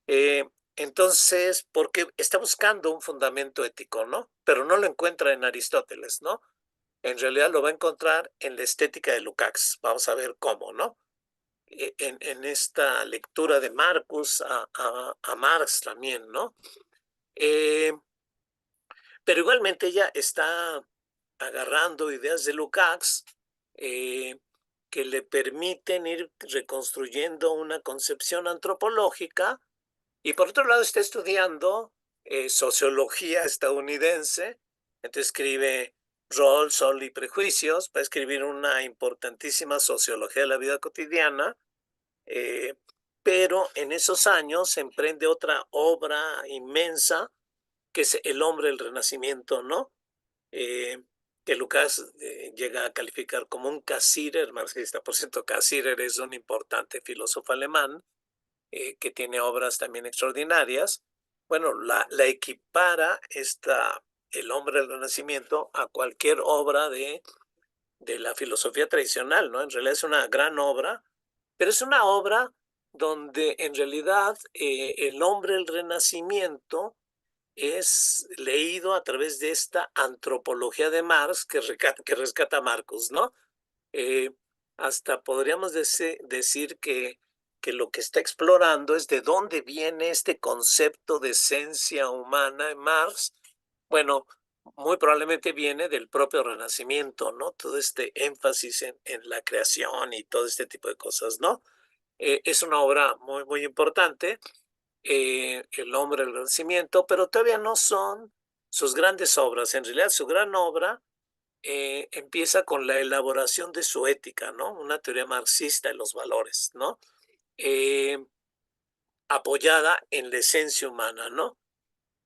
Eh, entonces, porque está buscando un fundamento ético, ¿no? Pero no lo encuentra en Aristóteles, ¿no? En realidad lo va a encontrar en la estética de Lukács. Vamos a ver cómo, ¿no? En esta lectura de Marcus a Marx también, ¿no? Eh, pero igualmente ella está agarrando ideas de Lukács eh, que le permiten ir reconstruyendo una concepción antropológica y por otro lado está estudiando sociología estadounidense, entonces escribe Rol, Sol y Prejuicios, va a escribir una importantísima sociología de la vida cotidiana, eh, pero en esos años se emprende otra obra inmensa que es el hombre del Renacimiento, ¿no? Eh, que Lucas llega a calificar como un Cassirer marxista. Por cierto, Cassirer es un importante filósofo alemán que tiene obras también extraordinarias. Bueno, la equipara el hombre del Renacimiento a cualquier obra de la filosofía tradicional, ¿no? En realidad es una gran obra, pero es una obra donde en realidad el hombre del Renacimiento es leído a través de esta antropología de Marx que rescata Marcus, ¿no? Eh, hasta podríamos decir que lo que está explorando es de dónde viene este concepto de esencia humana en Marx. Bueno, muy probablemente viene del propio Renacimiento, ¿no? Todo este énfasis en la creación y todo este tipo de cosas, ¿no? Es una obra muy, muy importante, El hombre del Renacimiento, pero todavía no son sus grandes obras. En realidad, su gran obra empieza con la elaboración de su ética, ¿no? Una teoría marxista de los valores, ¿no? Eh, apoyada en la esencia humana, ¿no?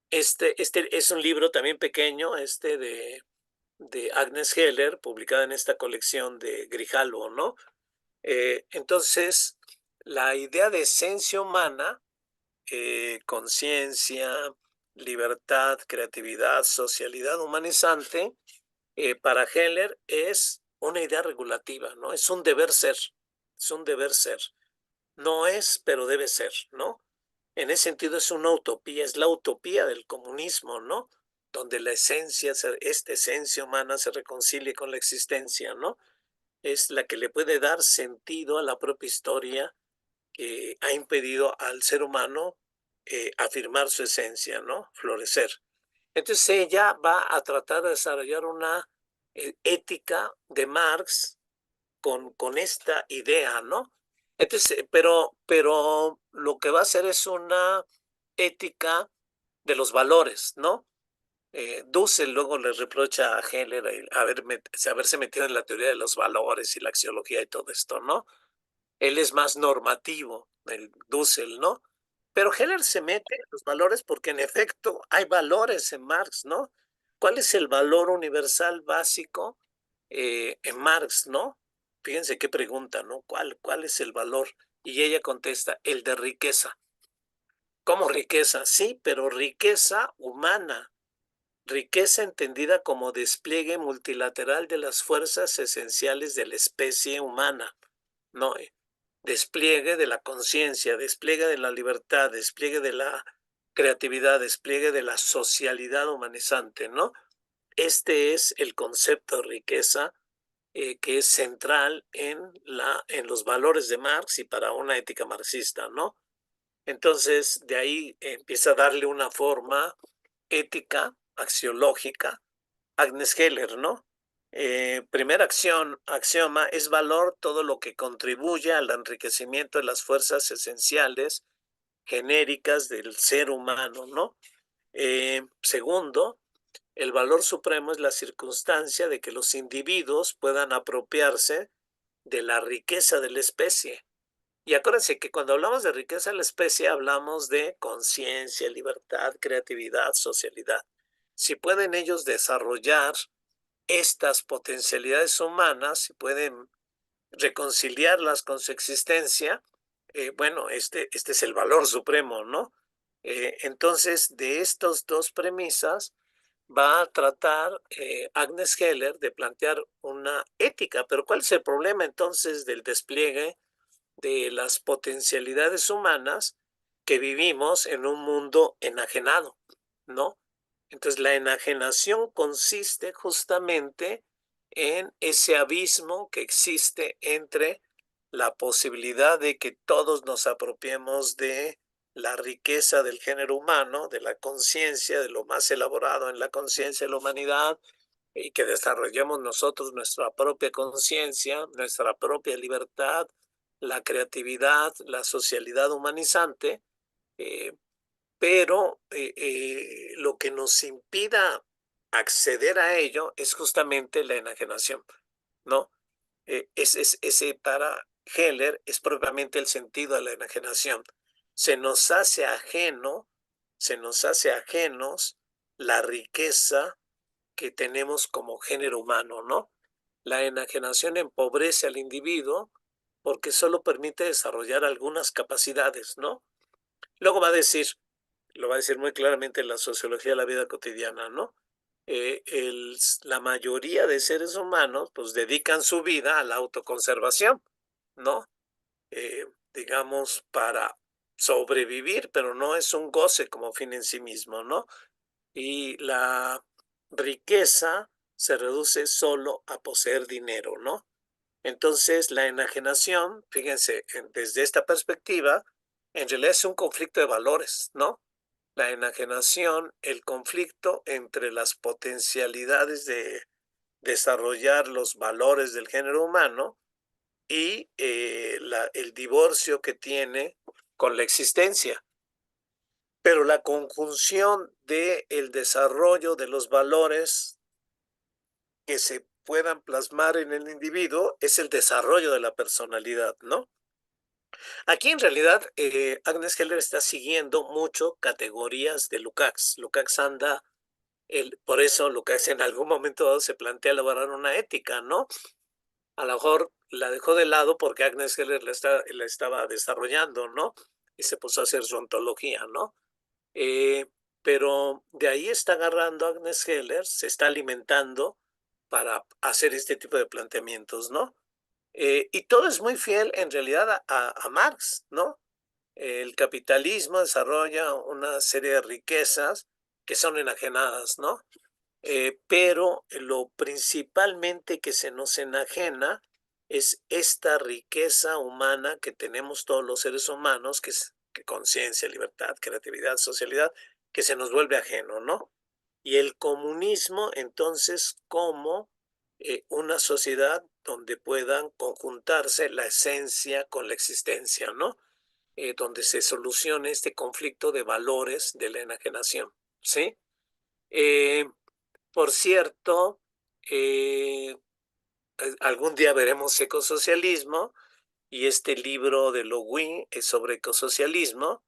Este es un libro también pequeño, de Agnes Heller, publicada en esta colección de Grijalvo, ¿no? Entonces, la idea de esencia humana, conciencia, libertad, creatividad, socialidad humanizante, para Heller es una idea regulativa, ¿no? Es un deber ser, es un deber ser. No es, pero debe ser, ¿no? En ese sentido es una utopía, es la utopía del comunismo, ¿no? Donde la esencia, esta esencia humana se reconcilie con la existencia, ¿no? Es la que le puede dar sentido a la propia historia que ha impedido al ser humano afirmar su esencia, ¿no? Florecer. Entonces ella va a tratar de desarrollar una ética de Marx con esta idea, ¿no? Entonces, pero lo que va a hacer es una ética de los valores, ¿no? Dussel luego le reprocha a Heller haberse metido en la teoría de los valores y la axiología y todo esto, ¿no? Él es más normativo, el Dussel, ¿no? Pero Heller se mete en los valores porque en efecto hay valores en Marx, ¿no? ¿Cuál es el valor universal básico en Marx, ¿no? Fíjense qué pregunta, ¿no? ¿Cuál es el valor? Y ella contesta, el de riqueza. ¿Cómo riqueza? Sí, pero riqueza humana, riqueza entendida como despliegue multilateral de las fuerzas esenciales de la especie humana, ¿no? Despliegue de la conciencia, despliegue de la libertad, despliegue de la creatividad, despliegue de la socialidad humanizante, ¿no? Este es el concepto de riqueza que es central en los valores de Marx y para una ética marxista, ¿no? Entonces, de ahí empieza a darle una forma ética, axiológica, Agnes Heller, ¿no? Primera axioma, es valor todo lo que contribuye al enriquecimiento de las fuerzas esenciales genéricas del ser humano, ¿no? Segundo, el valor supremo es la circunstancia de que los individuos puedan apropiarse de la riqueza de la especie. Y acuérdense que cuando hablamos de riqueza de la especie hablamos de conciencia, libertad, creatividad, socialidad. Si pueden ellos desarrollar estas potencialidades humanas, si pueden reconciliarlas con su existencia, bueno, este es el valor supremo, ¿no? Entonces, de estas dos premisas va a tratar Agnes Heller de plantear una ética, pero ¿cuál es el problema entonces del despliegue de las potencialidades humanas que vivimos en un mundo enajenado, ¿no? Entonces, la enajenación consiste justamente en ese abismo que existe entre la posibilidad de que todos nos apropiemos de la riqueza del género humano, de la conciencia, de lo más elaborado en la conciencia de la humanidad, y que desarrollemos nosotros nuestra propia conciencia, nuestra propia libertad, la creatividad, la socialidad humanizante, eh, pero lo que nos impida acceder a ello es justamente la enajenación, ¿no? Ese para Heller es propiamente el sentido de la enajenación. Se nos hace ajeno, se nos hace ajenos la riqueza que tenemos como género humano, ¿no? La enajenación empobrece al individuo porque solo permite desarrollar algunas capacidades, ¿no? Luego lo va a decir muy claramente la sociología de la vida cotidiana, ¿no? La mayoría de seres humanos pues dedican su vida a la autoconservación, ¿no? Digamos, para sobrevivir, pero no es un goce como fin en sí mismo, ¿no? Y la riqueza se reduce solo a poseer dinero, ¿no? Entonces, la enajenación, fíjense, desde esta perspectiva, en realidad es un conflicto de valores, ¿no? La enajenación, el conflicto entre las potencialidades de desarrollar los valores del género humano y el divorcio que tiene con la existencia. Pero la conjunción del desarrollo de los valores que se puedan plasmar en el individuo es el desarrollo de la personalidad, ¿no? Aquí en realidad Agnes Heller está siguiendo mucho categorías de Lukács. Lukács anda, por eso Lukács en algún momento dado se plantea elaborar una ética, ¿no? A lo mejor la dejó de lado porque Agnes Heller la estaba desarrollando, ¿no? Y se puso a hacer su ontología, ¿no? Eh, pero de ahí está agarrando Agnes Heller, se está alimentando para hacer este tipo de planteamientos, ¿no? Y todo es muy fiel en realidad a Marx, ¿no? El capitalismo desarrolla una serie de riquezas que son enajenadas, ¿no? Pero lo principalmente que se nos enajena es esta riqueza humana que tenemos todos los seres humanos, que es que conciencia, libertad, creatividad, socialidad, que se nos vuelve ajeno, ¿no? Y el comunismo, entonces, como una sociedad donde puedan conjuntarse la esencia con la existencia, ¿no? Donde se solucione este conflicto de valores de la enajenación, ¿sí? Eh, por cierto, algún día veremos ecosocialismo y este libro de Logui es sobre ecosocialismo,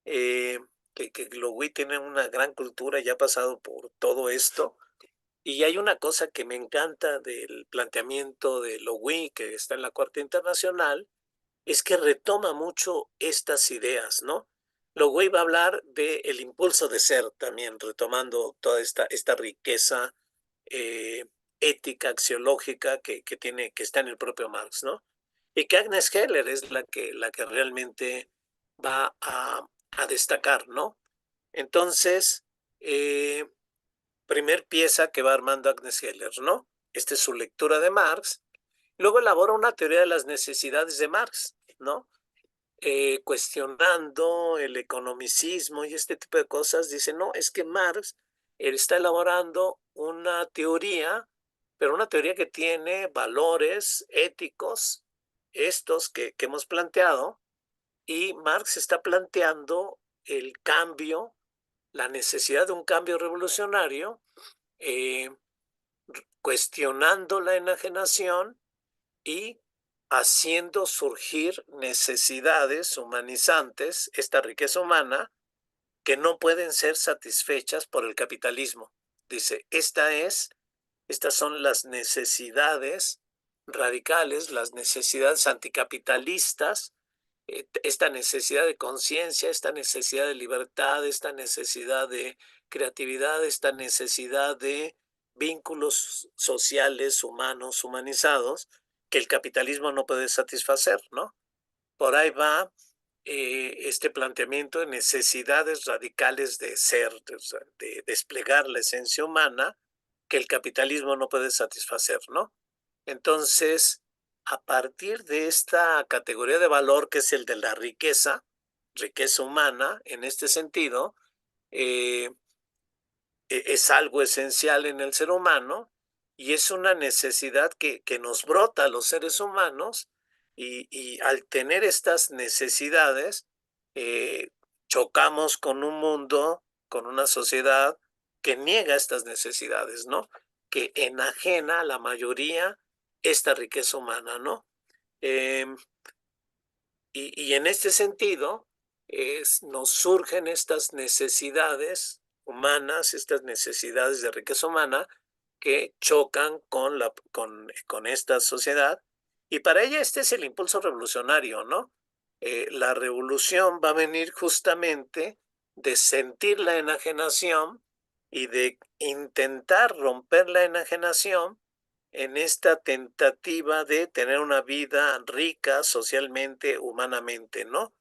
eh, que Logui tiene una gran cultura y ha pasado por todo esto. Y hay una cosa que me encanta del planteamiento de Logui, que está en la Cuarta Internacional, es que retoma mucho estas ideas, ¿no? Luego iba a hablar del impulso de ser también, retomando toda esta riqueza eh, ética, axiológica que está en el propio Marx, ¿no? Y que Agnes Heller es la que realmente va a destacar, ¿no? Entonces, primer pieza que va armando Agnes Heller, ¿no? Esta es su lectura de Marx. Luego elabora una teoría de las necesidades de Marx, ¿no? Cuestionando el economicismo y este tipo de cosas, dice, no, es que Marx está elaborando una teoría, pero una teoría que tiene valores éticos, estos que hemos planteado, y Marx está planteando el cambio, la necesidad de un cambio revolucionario, eh, cuestionando la enajenación y haciendo surgir necesidades humanizantes, esta riqueza humana, que no pueden ser satisfechas por el capitalismo. Dice, estas son las necesidades radicales, las necesidades anticapitalistas, esta necesidad de conciencia, esta necesidad de libertad, esta necesidad de creatividad, esta necesidad de vínculos sociales, humanos, humanizados, que el capitalismo no puede satisfacer, ¿no? Por ahí va este planteamiento de necesidades radicales de ser, de desplegar la esencia humana que el capitalismo no puede satisfacer, ¿no? Entonces, a partir de esta categoría de valor que es el de la riqueza humana, en este sentido, eh, es algo esencial en el ser humano y es una necesidad que nos brota a los seres humanos y al tener estas necesidades, eh, chocamos con un mundo, con una sociedad que niega estas necesidades, ¿no? Que enajena a la mayoría esta riqueza humana, ¿no? Eh, y en este sentido, nos surgen estas necesidades humanas, estas necesidades de riqueza humana que chocan con esta sociedad. Y para ella este es el impulso revolucionario, ¿no? La revolución va a venir justamente de sentir la enajenación y de intentar romper la enajenación en esta tentativa de tener una vida rica socialmente, humanamente, ¿no?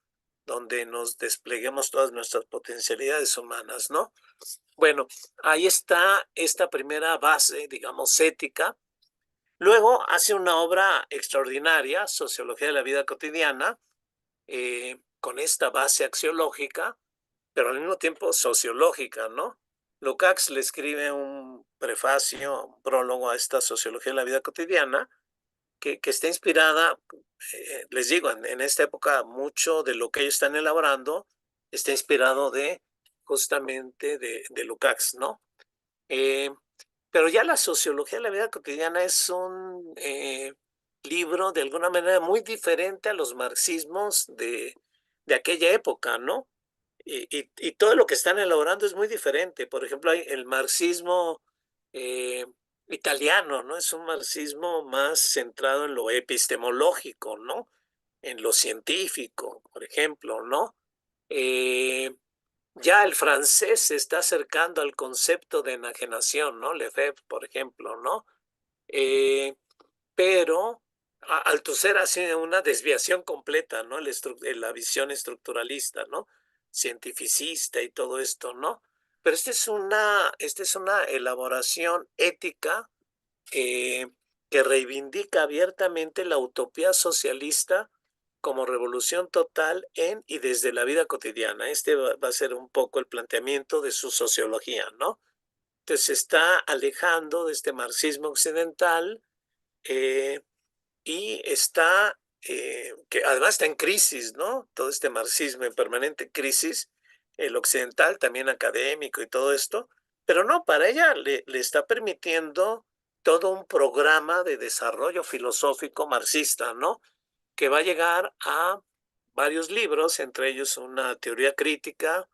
Donde nos despleguemos todas nuestras potencialidades humanas, ¿no? Bueno, ahí está esta primera base, digamos, ética. Luego hace una obra extraordinaria, Sociología de la Vida Cotidiana, con esta base axiológica, pero al mismo tiempo sociológica, ¿no? Lukács le escribe un prefacio, un prólogo a esta Sociología de la Vida Cotidiana, que está inspirada, les digo, en esta época mucho de lo que ellos están elaborando está inspirado de justamente de Lukács, ¿no? Eh, pero ya la sociología de la vida cotidiana es un libro de alguna manera muy diferente a los marxismos de aquella época, ¿no? Y todo lo que están elaborando es muy diferente. Por ejemplo, hay el marxismo eh, italiano, ¿no? Es un marxismo más centrado en lo epistemológico, ¿no? En lo científico, por ejemplo, ¿no? Eh, ya el francés se está acercando al concepto de enajenación, ¿no? Lefebvre, por ejemplo, ¿no? Eh, pero Althusser hace una desviación completa, ¿no? La visión estructuralista, ¿no? Cientificista y todo esto, ¿no? Pero esta es una elaboración ética eh, que reivindica abiertamente la utopía socialista como revolución total en y desde la vida cotidiana. Este va a ser un poco el planteamiento de su sociología, ¿no? Entonces se está alejando de este marxismo occidental eh, y está, que además está en crisis, ¿no? Todo este marxismo en permanente crisis, el occidental también académico y todo esto, pero no, para ella le está permitiendo todo un programa de desarrollo filosófico marxista, ¿no? Que va a llegar a varios libros, entre ellos una teoría crítica,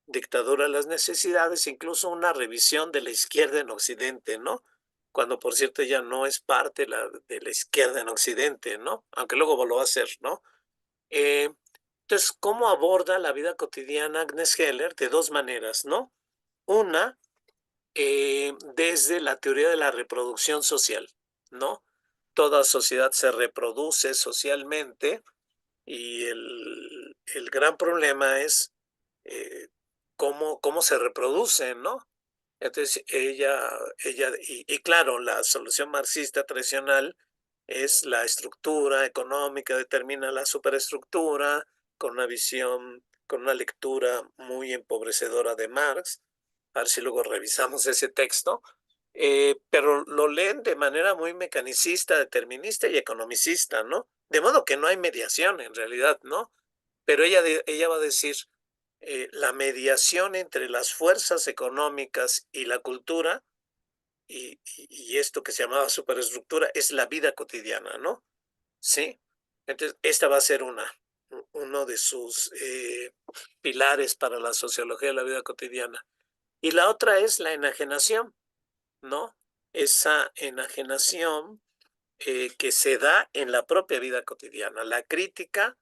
dictadura de las necesidades, incluso una revisión de la izquierda en Occidente, ¿no? Cuando por cierto ya no es parte de la izquierda en Occidente, ¿no? Aunque luego lo va a hacer, ¿no? Eh, entonces, ¿cómo aborda la vida cotidiana Agnes Heller? De dos maneras, ¿no? Una, desde la teoría de la reproducción social, ¿no? Toda sociedad se reproduce socialmente y el gran problema es cómo se reproducen, ¿no? Entonces y claro, la solución marxista tradicional es la estructura económica, determina la superestructura, con una visión, con una lectura muy empobrecedora de Marx. A ver si luego revisamos ese texto. Pero lo leen de manera muy mecanicista, determinista y economicista, ¿no? De modo que no hay mediación en realidad, ¿no? Pero ella va a decir, la mediación entre las fuerzas económicas y la cultura, y esto que se llamaba superestructura, es la vida cotidiana, ¿no? Sí. Entonces, esta va a ser uno de sus pilares para la sociología de la vida cotidiana. Y la otra es la enajenación, ¿no? Esa enajenación que se da en la propia vida cotidiana, la crítica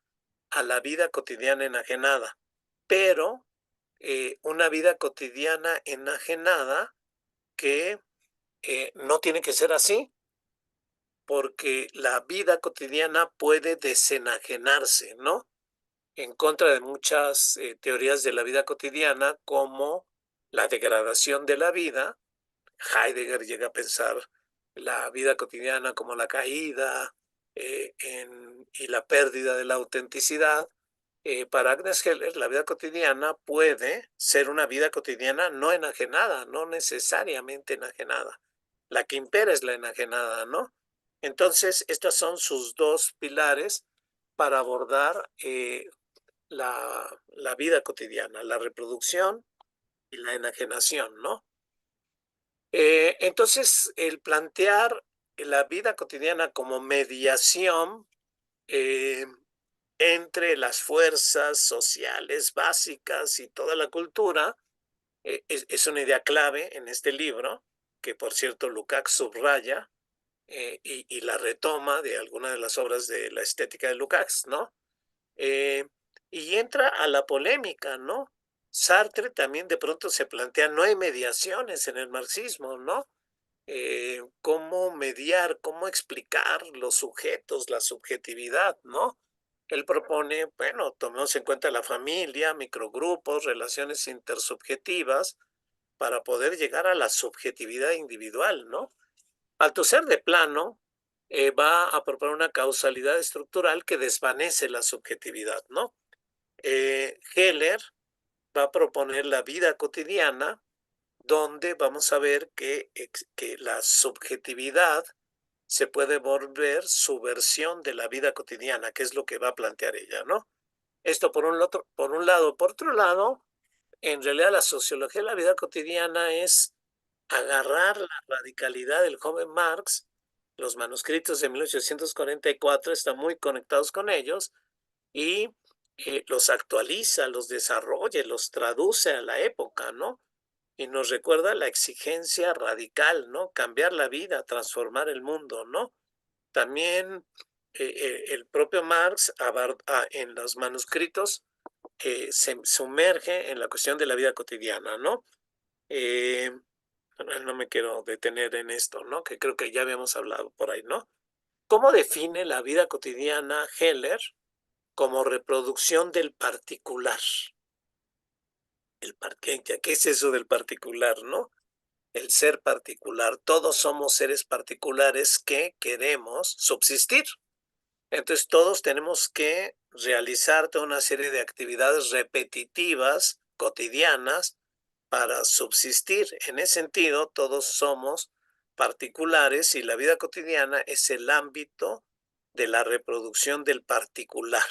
a la vida cotidiana enajenada, pero una vida cotidiana enajenada que no tiene que ser así, porque la vida cotidiana puede desenajenarse, ¿no? En contra de muchas teorías de la vida cotidiana, como la degradación de la vida. Heidegger llega a pensar la vida cotidiana como la caída y la pérdida de la autenticidad. Para Agnes Heller, la vida cotidiana puede ser una vida cotidiana no enajenada, no necesariamente enajenada. La que impera es la enajenada, ¿no? Entonces, estos son sus dos pilares para abordar la vida cotidiana, la reproducción y la enajenación, ¿no? Entonces, el plantear la vida cotidiana como mediación eh, entre las fuerzas sociales básicas y toda la cultura Es una idea clave en este libro, que por cierto Lukács subraya y la retoma de alguna de las obras de la estética de Lukács, ¿no? Eh, y entra a la polémica, ¿no? Sartre también de pronto se plantea, no hay mediaciones en el marxismo, ¿no? Cómo mediar, cómo explicar los sujetos, la subjetividad, ¿no? Él propone, bueno, tomemos en cuenta la familia, microgrupos, relaciones intersubjetivas, para poder llegar a la subjetividad individual, ¿no? Al toser de plano, va a proponer una causalidad estructural que desvanece la subjetividad, ¿no? Heller va a proponer la vida cotidiana, donde vamos a ver que la subjetividad se puede volver su versión de la vida cotidiana, que es lo que va a plantear ella, ¿no? Esto por un lado. Por otro lado, en realidad la sociología de la vida cotidiana es agarrar la radicalidad del joven Marx, los manuscritos de 1844 están muy conectados con ellos y los actualiza, los desarrolla, los traduce a la época, ¿no? Y nos recuerda la exigencia radical, ¿no? Cambiar la vida, transformar el mundo, ¿no? También el propio Marx en los manuscritos se sumerge en la cuestión de la vida cotidiana, ¿no? Eh, no me quiero detener en esto, ¿no? Que creo que ya habíamos hablado por ahí, ¿no? ¿Cómo define la vida cotidiana Heller como reproducción del particular? ¿Qué es eso del particular, no? El ser particular. Todos somos seres particulares que queremos subsistir. Entonces todos tenemos que realizar toda una serie de actividades repetitivas, cotidianas, para subsistir. En ese sentido, todos somos particulares y la vida cotidiana es el ámbito de la reproducción del particular,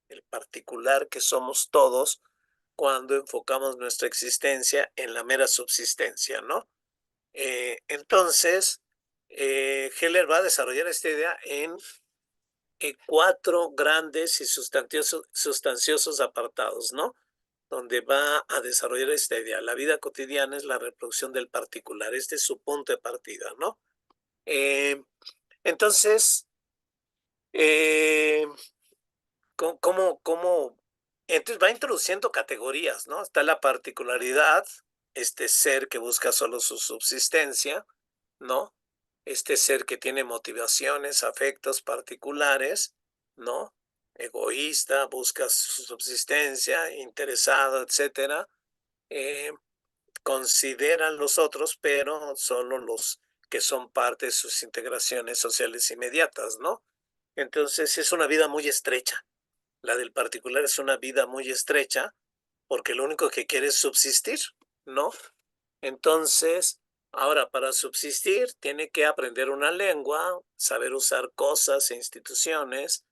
el particular que somos todos cuando enfocamos nuestra existencia en la mera subsistencia, ¿no? Entonces, Heller va a desarrollar esta idea en cuatro grandes y sustanciosos apartados, ¿no? Donde va a desarrollar esta idea. La vida cotidiana es la reproducción del particular. Este es su punto de partida, ¿no? Eh, entonces, eh, ¿cómo? Entonces va introduciendo categorías, ¿no? Está la particularidad, este ser que busca solo su subsistencia, ¿no? Este ser que tiene motivaciones, afectos particulares, ¿no? Egoísta, busca su subsistencia, interesado, etcétera. Eh, Consideran los otros, pero solo los que son parte de sus integraciones sociales inmediatas, ¿no? Entonces es una vida muy estrecha. La del particular es una vida muy estrecha porque lo único que quiere es subsistir, ¿no? Entonces, ahora para subsistir tiene que aprender una lengua, saber usar cosas e instituciones,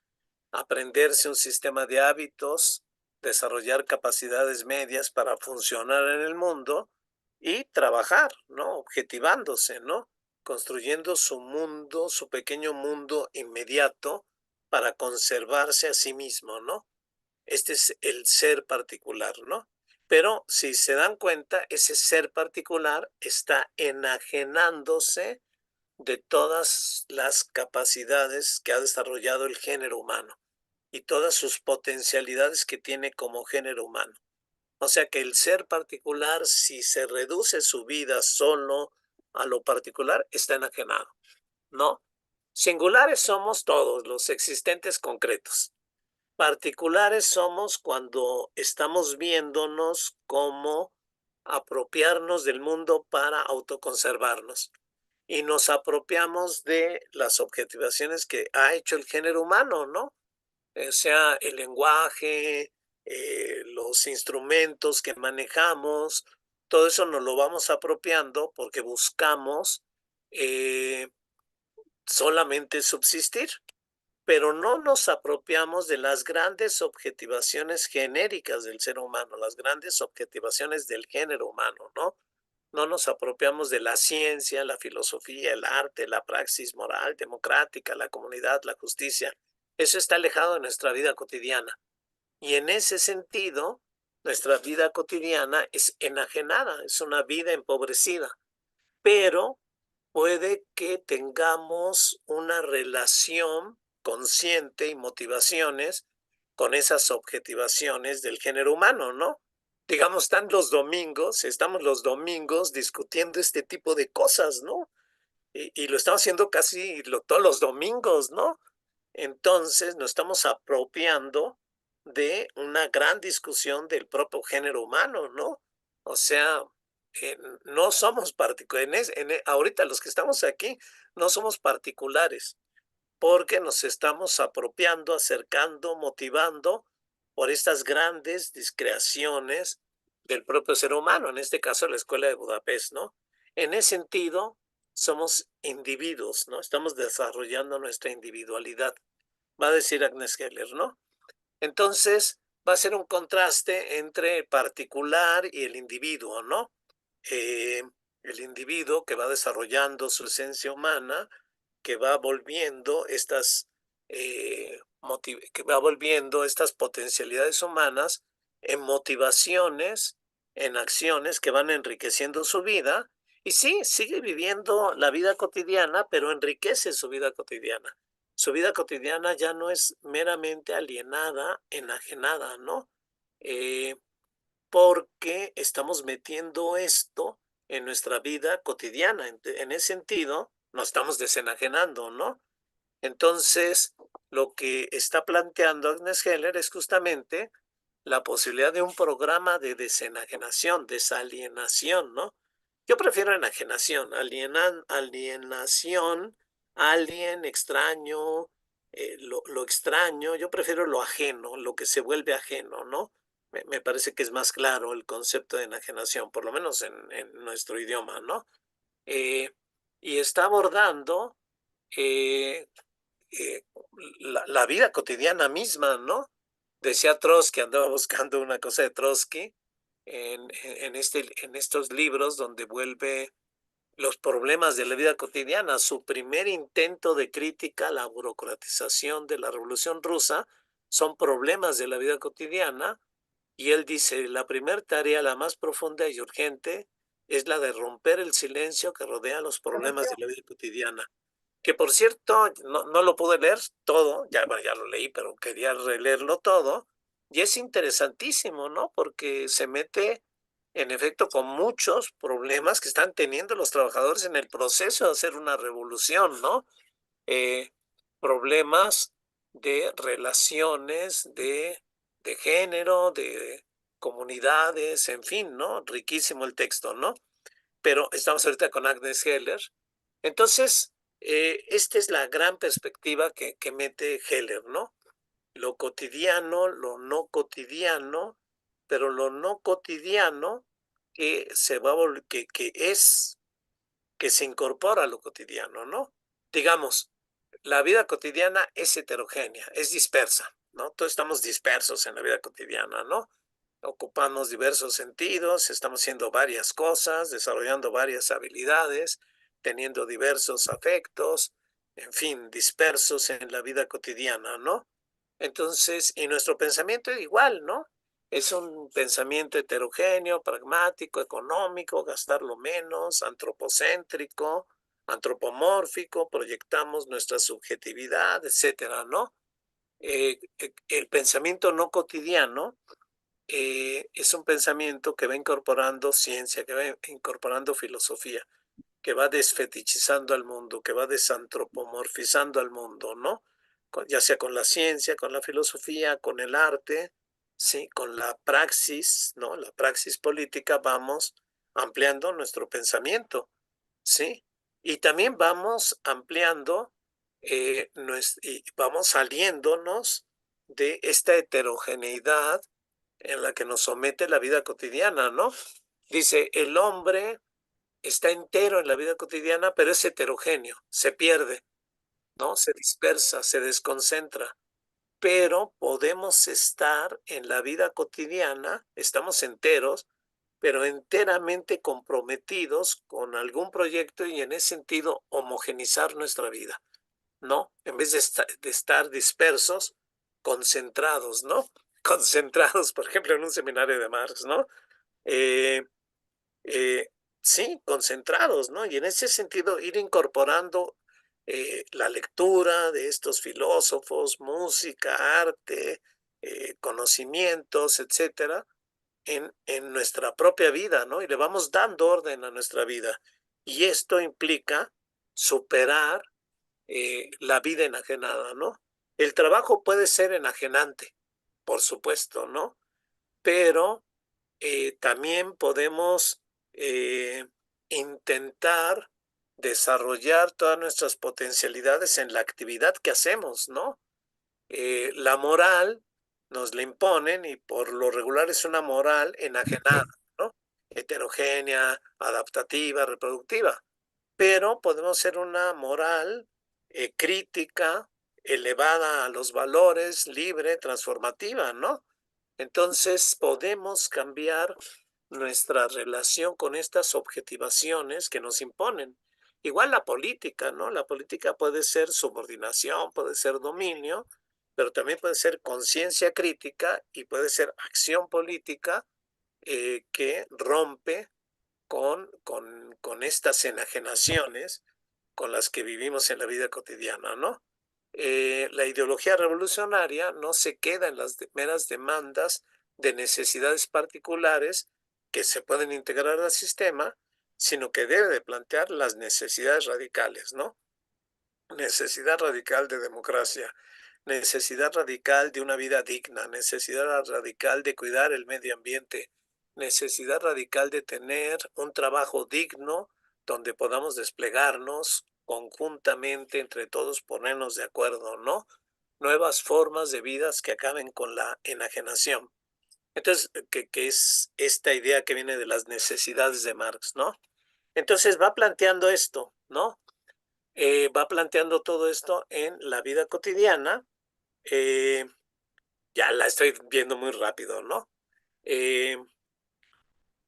aprenderse un sistema de hábitos, desarrollar capacidades medias para funcionar en el mundo y trabajar, ¿no? Objetivándose, ¿no? Construyendo su mundo, su pequeño mundo inmediato para conservarse a sí mismo, ¿no? Este es el ser particular, ¿no? Pero si se dan cuenta, ese ser particular está enajenándose de todas las capacidades que ha desarrollado el género humano y todas sus potencialidades que tiene como género humano. O sea que el ser particular, si se reduce su vida solo a lo particular, está enajenado, ¿no? Singulares somos todos los existentes concretos. Particulares somos cuando estamos viéndonos como apropiarnos del mundo para autoconservarnos y nos apropiamos de las objetivaciones que ha hecho el género humano, ¿no? Sea el lenguaje, los instrumentos que manejamos, todo eso nos lo vamos apropiando porque buscamos eh, solamente subsistir, pero no nos apropiamos de las grandes objetivaciones genéricas del ser humano, las grandes objetivaciones del género humano, ¿no? No nos apropiamos de la ciencia, la filosofía, el arte, la praxis moral, democrática, la comunidad, la justicia. Eso está alejado de nuestra vida cotidiana. Y en ese sentido, nuestra vida cotidiana es enajenada, es una vida empobrecida, pero puede que tengamos una relación consciente y motivaciones con esas objetivaciones del género humano, ¿no? Digamos, estamos los domingos discutiendo este tipo de cosas, ¿no? Y lo estamos haciendo todos los domingos, ¿no? Entonces nos estamos apropiando de una gran discusión del propio género humano, ¿no? O sea, no somos particulares, ahorita los que estamos aquí no somos particulares, porque nos estamos apropiando, acercando, motivando por estas grandes discreaciones del propio ser humano, en este caso la Escuela de Budapest, ¿no? En ese sentido, somos individuos, ¿no? Estamos desarrollando nuestra individualidad, va a decir Agnes Heller, ¿no? Entonces, va a ser un contraste entre el particular y el individuo, ¿no? Eh, el individuo que va desarrollando su esencia humana, que va volviendo que va volviendo estas potencialidades humanas en motivaciones, en acciones que van enriqueciendo su vida. Y sí, sigue viviendo la vida cotidiana, pero enriquece su vida cotidiana. Su vida cotidiana ya no es meramente alienada, enajenada, ¿no? Eh, Porque estamos metiendo esto en nuestra vida cotidiana. En ese sentido, nos estamos desenajenando, ¿no? Entonces, lo que está planteando Agnes Heller es justamente la posibilidad de un programa de desenajenación, desalienación, ¿no? Yo prefiero enajenación, alienación, alien, extraño, lo extraño, yo prefiero lo ajeno, lo que se vuelve ajeno, ¿no? Me parece que es más claro el concepto de enajenación, por lo menos en nuestro idioma, ¿no? Eh, y está abordando eh, eh, la vida cotidiana misma, ¿no? Decía Trotsky, andaba buscando una cosa de Trotsky en estos libros donde vuelve los problemas de la vida cotidiana. Su primer intento de crítica a la burocratización de la Revolución Rusa son problemas de la vida cotidiana, y él dice, la primera tarea, la más profunda y urgente, es la de romper el silencio que rodea los problemas de la vida cotidiana. Que por cierto, no lo pude leer todo, ya, bueno, ya lo leí, pero quería releerlo todo. Y es interesantísimo, ¿no? Porque se mete, en efecto, con muchos problemas que están teniendo los trabajadores en el proceso de hacer una revolución, ¿no? Eh, Problemas de relaciones, de género, de comunidades, en fin, ¿no? Riquísimo el texto, ¿no? Pero estamos ahorita con Agnes Heller. Entonces, esta es la gran perspectiva que mete Heller, ¿no? Lo cotidiano, lo no cotidiano, pero lo no cotidiano que se va a que se incorpora a lo cotidiano, ¿no? Digamos, la vida cotidiana es heterogénea, es dispersa, ¿no? Todos estamos dispersos en la vida cotidiana, ¿no? Ocupamos diversos sentidos, estamos haciendo varias cosas, desarrollando varias habilidades, teniendo diversos afectos, en fin, dispersos en la vida cotidiana, ¿no? Entonces, y nuestro pensamiento es igual, ¿no? Es un pensamiento heterogéneo, pragmático, económico, gastarlo menos, antropocéntrico, antropomórfico, proyectamos nuestra subjetividad, etcétera, ¿no? El pensamiento no cotidiano es un pensamiento que va incorporando ciencia, que va incorporando filosofía, que va desfetichizando al mundo, que va desantropomorfizando al mundo, ¿no? Ya sea con la ciencia, con la filosofía, con el arte, sí, con la praxis, ¿no? La praxis política, vamos ampliando nuestro pensamiento, ¿sí? Y también vamos ampliando y vamos saliéndonos de esta heterogeneidad en la que nos somete la vida cotidiana, ¿no? Dice, el hombre está entero en la vida cotidiana, pero es heterogéneo, se pierde, ¿no? Se dispersa, se desconcentra, pero podemos estar en la vida cotidiana, estamos enteros, pero enteramente comprometidos con algún proyecto y en ese sentido homogenizar nuestra vida, ¿no? En vez de estar dispersos, concentrados, ¿no? concentrados, por ejemplo, en un seminario de Marx, ¿no? Eh, sí, concentrados, ¿no? Y en ese sentido, ir incorporando la lectura de estos filósofos, música, arte, conocimientos, etcétera, en nuestra propia vida, ¿no? Y le vamos dando orden a nuestra vida. Y esto implica superar la vida enajenada, ¿no? El trabajo puede ser enajenante, por supuesto, ¿no? Pero también podemos eh, intentar desarrollar todas nuestras potencialidades en la actividad que hacemos, ¿no? La moral nos la imponen y por lo regular es una moral enajenada, ¿no? Heterogénea, adaptativa, reproductiva, pero podemos ser una moral crítica, elevada a los valores, libre, transformativa, ¿no? Entonces podemos cambiar nuestra relación con estas objetivaciones que nos imponen. Igual la política, ¿no? La política puede ser subordinación, puede ser dominio, pero también puede ser conciencia crítica y puede ser acción política que rompe con estas enajenaciones con las que vivimos en la vida cotidiana, ¿no? La ideología revolucionaria no se queda en las meras demandas de necesidades particulares que se pueden integrar al sistema, sino que debe de plantear las necesidades radicales, ¿no? Necesidad radical de democracia, necesidad radical de una vida digna, necesidad radical de cuidar el medio ambiente, necesidad radical de tener un trabajo digno donde podamos desplegarnos conjuntamente entre todos, ponernos de acuerdo, ¿no? Nuevas formas de vidas que acaben con la enajenación. Entonces, que es esta idea que viene de las necesidades de Marx, ¿no? Entonces va planteando esto, ¿no? Va planteando todo esto en la vida cotidiana. eh, ya la estoy viendo muy rápido, ¿no? Eh,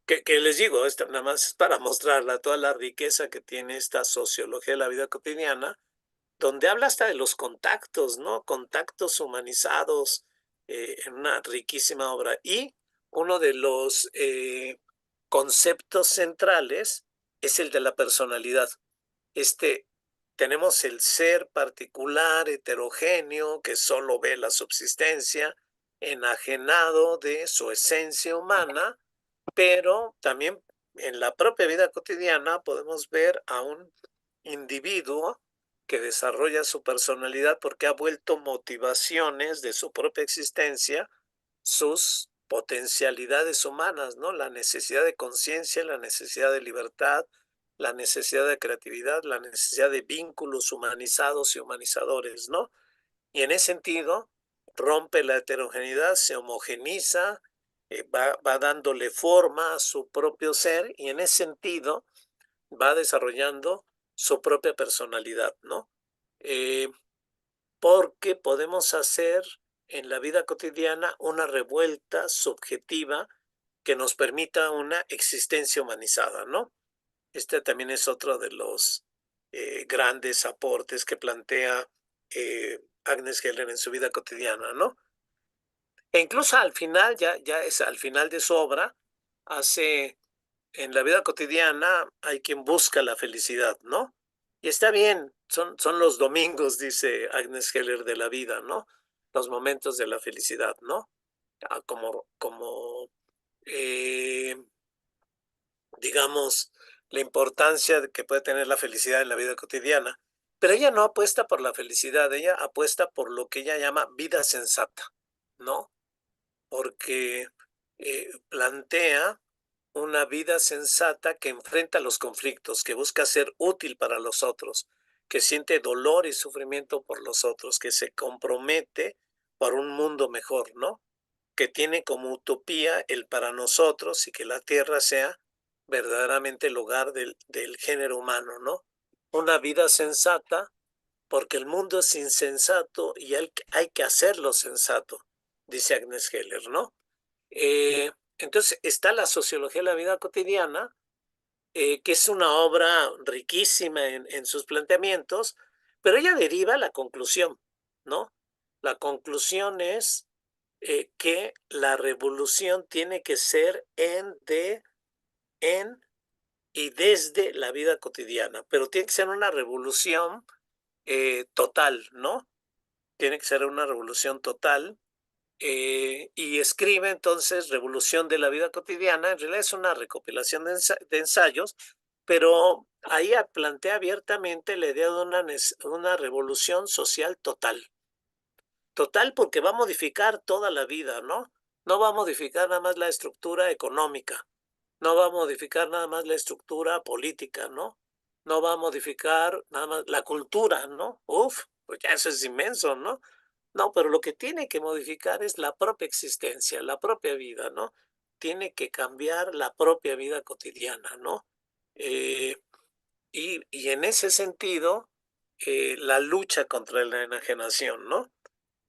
que les digo, esto nada más es para mostrarla toda la riqueza que tiene esta sociología de la vida cotidiana, donde habla hasta de los contactos, ¿no? Contactos humanizados en una riquísima obra. Y uno de los conceptos centrales es el de la personalidad. Este, tenemos el ser particular, heterogéneo, que solo ve la subsistencia, enajenado de su esencia humana, pero también en la propia vida cotidiana podemos ver a un individuo que desarrolla su personalidad porque ha vuelto motivaciones de su propia existencia sus potencialidades humanas, ¿no? La necesidad de conciencia, la necesidad de libertad, la necesidad de creatividad, la necesidad de vínculos humanizados y humanizadores, ¿no? Y en ese sentido, rompe la heterogeneidad, se homogeniza, va dándole forma a su propio ser y en ese sentido va desarrollando su propia personalidad, ¿no? Eh, porque podemos hacer en la vida cotidiana una revuelta subjetiva que nos permita una existencia humanizada, ¿no? Este también es otro de los grandes aportes que plantea Agnes Heller en su vida cotidiana, ¿no? E incluso al final, ya es al final de su obra, hace en la vida cotidiana hay quien busca la felicidad, ¿no? Y está bien, son los domingos, dice Agnes Heller, de la vida, ¿no? Los momentos de la felicidad, ¿no? Como eh, digamos, la importancia que puede tener la felicidad en la vida cotidiana. Pero ella no apuesta por la felicidad, ella apuesta por lo que ella llama vida sensata, ¿no? Porque plantea una vida sensata que enfrenta los conflictos, que busca ser útil para los otros, que siente dolor y sufrimiento por los otros, que se compromete por un mundo mejor, ¿no? Que tiene como utopía el para nosotros y que la tierra sea verdaderamente el hogar del género humano, ¿no? Una vida sensata, porque el mundo es insensato y hay que hacerlo sensato, dice Agnes Heller, ¿no? Entonces está la sociología de la vida cotidiana, que es una obra riquísima en sus planteamientos, pero ella deriva la conclusión, ¿no? La conclusión es que la revolución tiene que ser en y desde la vida cotidiana, pero tiene que ser una revolución total, ¿no? Tiene que ser una revolución total. Y escribe entonces Revolución de la Vida Cotidiana. En realidad es una recopilación de ensayos, pero ahí plantea abiertamente la idea de una revolución social total. Total porque va a modificar toda la vida, ¿no? No va a modificar nada más la estructura económica, no va a modificar nada más la estructura política, ¿no? No va a modificar nada más la cultura, ¿no? Uf, pues ya eso es inmenso, ¿no? No, pero lo que tiene que modificar es la propia existencia, la propia vida, ¿no? Tiene que cambiar la propia vida cotidiana, ¿no? Eh, y en ese sentido, la lucha contra la enajenación, ¿no?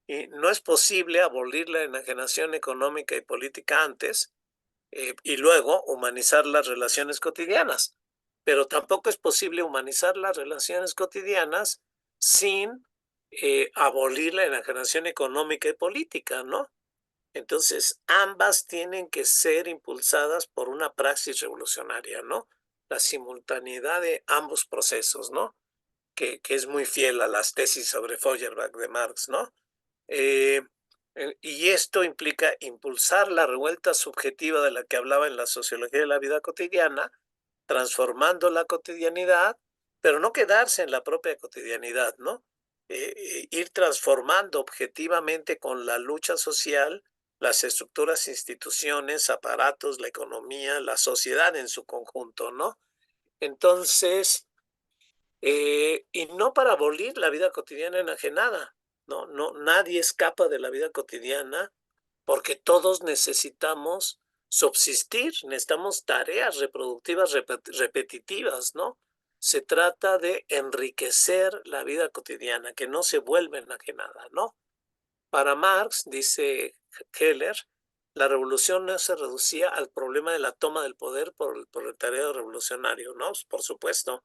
Y no es posible abolir la enajenación económica y política antes y luego humanizar las relaciones cotidianas. Pero tampoco es posible humanizar las relaciones cotidianas sin abolir la enajenación económica y política, ¿no? Entonces, ambas tienen que ser impulsadas por una praxis revolucionaria, ¿no? La simultaneidad de ambos procesos, ¿no? Que es muy fiel a las tesis sobre Feuerbach de Marx, ¿no? Eh, y esto implica impulsar la revuelta subjetiva de la que hablaba en la sociología de la vida cotidiana, transformando la cotidianidad, pero no quedarse en la propia cotidianidad, ¿no? Ir transformando objetivamente con la lucha social las estructuras, instituciones, aparatos, la economía, la sociedad en su conjunto, ¿no? Entonces, y no para abolir la vida cotidiana enajenada, ¿no? No, nadie escapa de la vida cotidiana porque todos necesitamos subsistir, necesitamos tareas reproductivas repetitivas, ¿no? Se trata de enriquecer la vida cotidiana, que no se vuelva enajenada, ¿no? Para Marx, dice Heller, la revolución no se reducía al problema de la toma del poder por el proletariado revolucionario, ¿no? Por supuesto,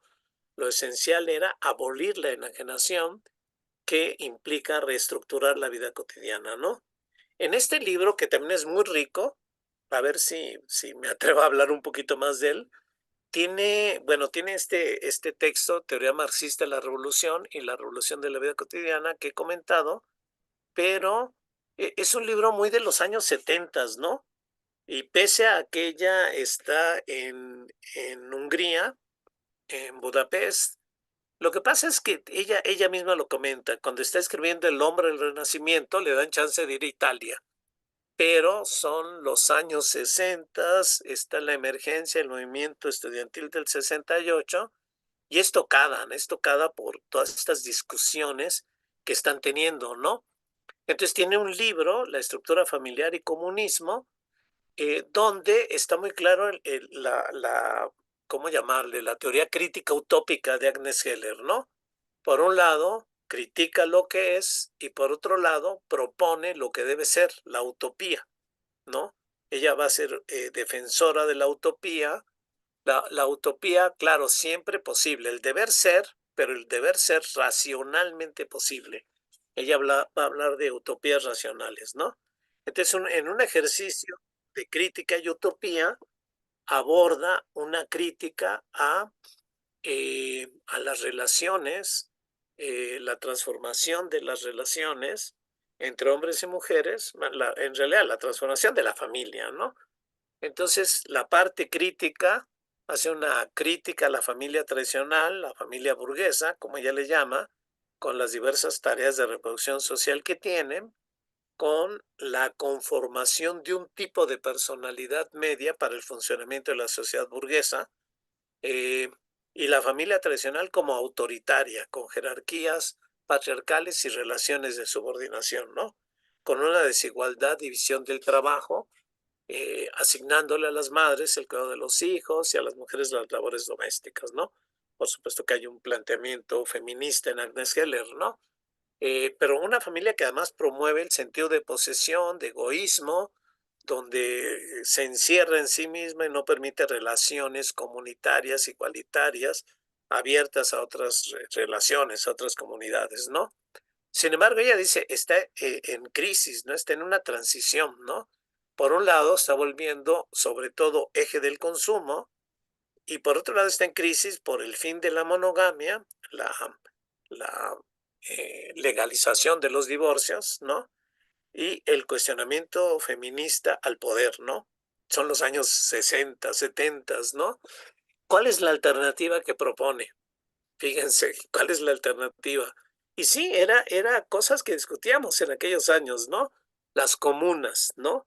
lo esencial era abolir la enajenación que implica reestructurar la vida cotidiana, ¿no? En este libro, que también es muy rico, a ver si me atrevo a hablar un poquito más de él, tiene este texto, Teoría Marxista de la Revolución y la Revolución de la Vida Cotidiana, que he comentado, pero es un libro muy de los años 70, ¿no? Y pese a que ella está en Hungría, en Budapest, lo que pasa es que ella misma lo comenta, cuando está escribiendo El hombre del Renacimiento, le dan chance de ir a Italia, pero son los años 60, está la emergencia, el movimiento estudiantil del 68, y es tocada por todas estas discusiones que están teniendo, ¿no? Entonces tiene un libro, La estructura familiar y comunismo, donde está muy claro ¿cómo llamarle? La teoría crítica utópica de Agnes Heller, ¿no? Por un lado, critica lo que es y por otro lado, propone lo que debe ser, la utopía, ¿no? Ella va a ser defensora de la utopía. La utopía, claro, siempre posible, el deber ser, pero el deber ser racionalmente posible. Ella va a hablar de utopías racionales, ¿no? Entonces, en un ejercicio de crítica y utopía, aborda una crítica a las relaciones, la transformación de las relaciones entre hombres y mujeres, en realidad la transformación de la familia, ¿no? Entonces, la parte crítica hace una crítica a la familia tradicional, la familia burguesa, como ella le llama, con las diversas tareas de reproducción social que tienen, con la conformación de un tipo de personalidad media para el funcionamiento de la sociedad burguesa, eh, y la familia tradicional como autoritaria, con jerarquías patriarcales y relaciones de subordinación, ¿no? Con una desigualdad, división del trabajo, asignándole a las madres el cuidado de los hijos y a las mujeres las labores domésticas, ¿no? Por supuesto que hay un planteamiento feminista en Agnes Heller, ¿no? Pero una familia que además promueve el sentido de posesión, de egoísmo, donde se encierra en sí misma y no permite relaciones comunitarias, igualitarias, abiertas a otras relaciones, a otras comunidades, ¿no? Sin embargo, ella dice, está en crisis, ¿no? Está en una transición, ¿no? Por un lado, está volviendo sobre todo eje del consumo y por otro lado está en crisis por el fin de la monogamia, la legalización de los divorcios, ¿no? Y el cuestionamiento feminista al poder, ¿no? Son los años 60, 70, ¿no? ¿Cuál es la alternativa que propone? Fíjense, ¿cuál es la alternativa? Y sí, era cosas que discutíamos en aquellos años, ¿no? Las comunas, ¿no?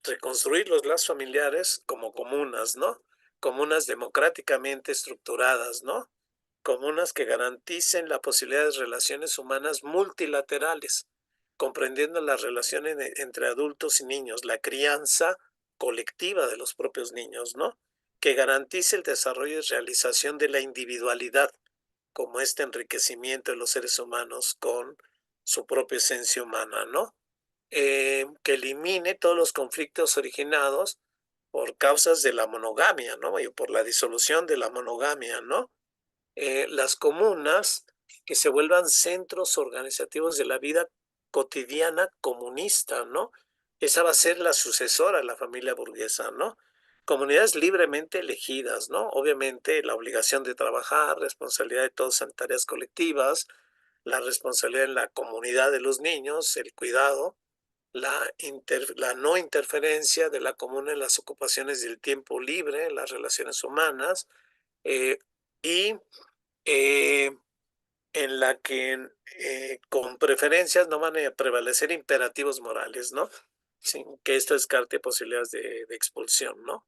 Reconstruir los lazos familiares como comunas, ¿no? Comunas democráticamente estructuradas, ¿no? Comunas que garanticen la posibilidad de relaciones humanas multilaterales, comprendiendo las relaciones entre adultos y niños, la crianza colectiva de los propios niños, ¿no? Que garantice el desarrollo y realización de la individualidad, como este enriquecimiento de los seres humanos con su propia esencia humana, ¿no? Que elimine todos los conflictos originados por causas de la monogamia, ¿no? Y por la disolución de la monogamia, ¿no? Las comunas que se vuelvan centros organizativos de la vida cotidiana comunista, ¿no? Esa va a ser la sucesora de la familia burguesa, ¿no? Comunidades libremente elegidas, ¿no? Obviamente la obligación de trabajar, responsabilidad de todos en tareas colectivas, la responsabilidad en la comunidad de los niños, el cuidado, la no interferencia de la comuna en las ocupaciones del tiempo libre, en las relaciones humanas, eh, y eh, en la que con preferencias no van a prevalecer imperativos morales, ¿no? Sin que esto descarte posibilidades de expulsión, ¿no?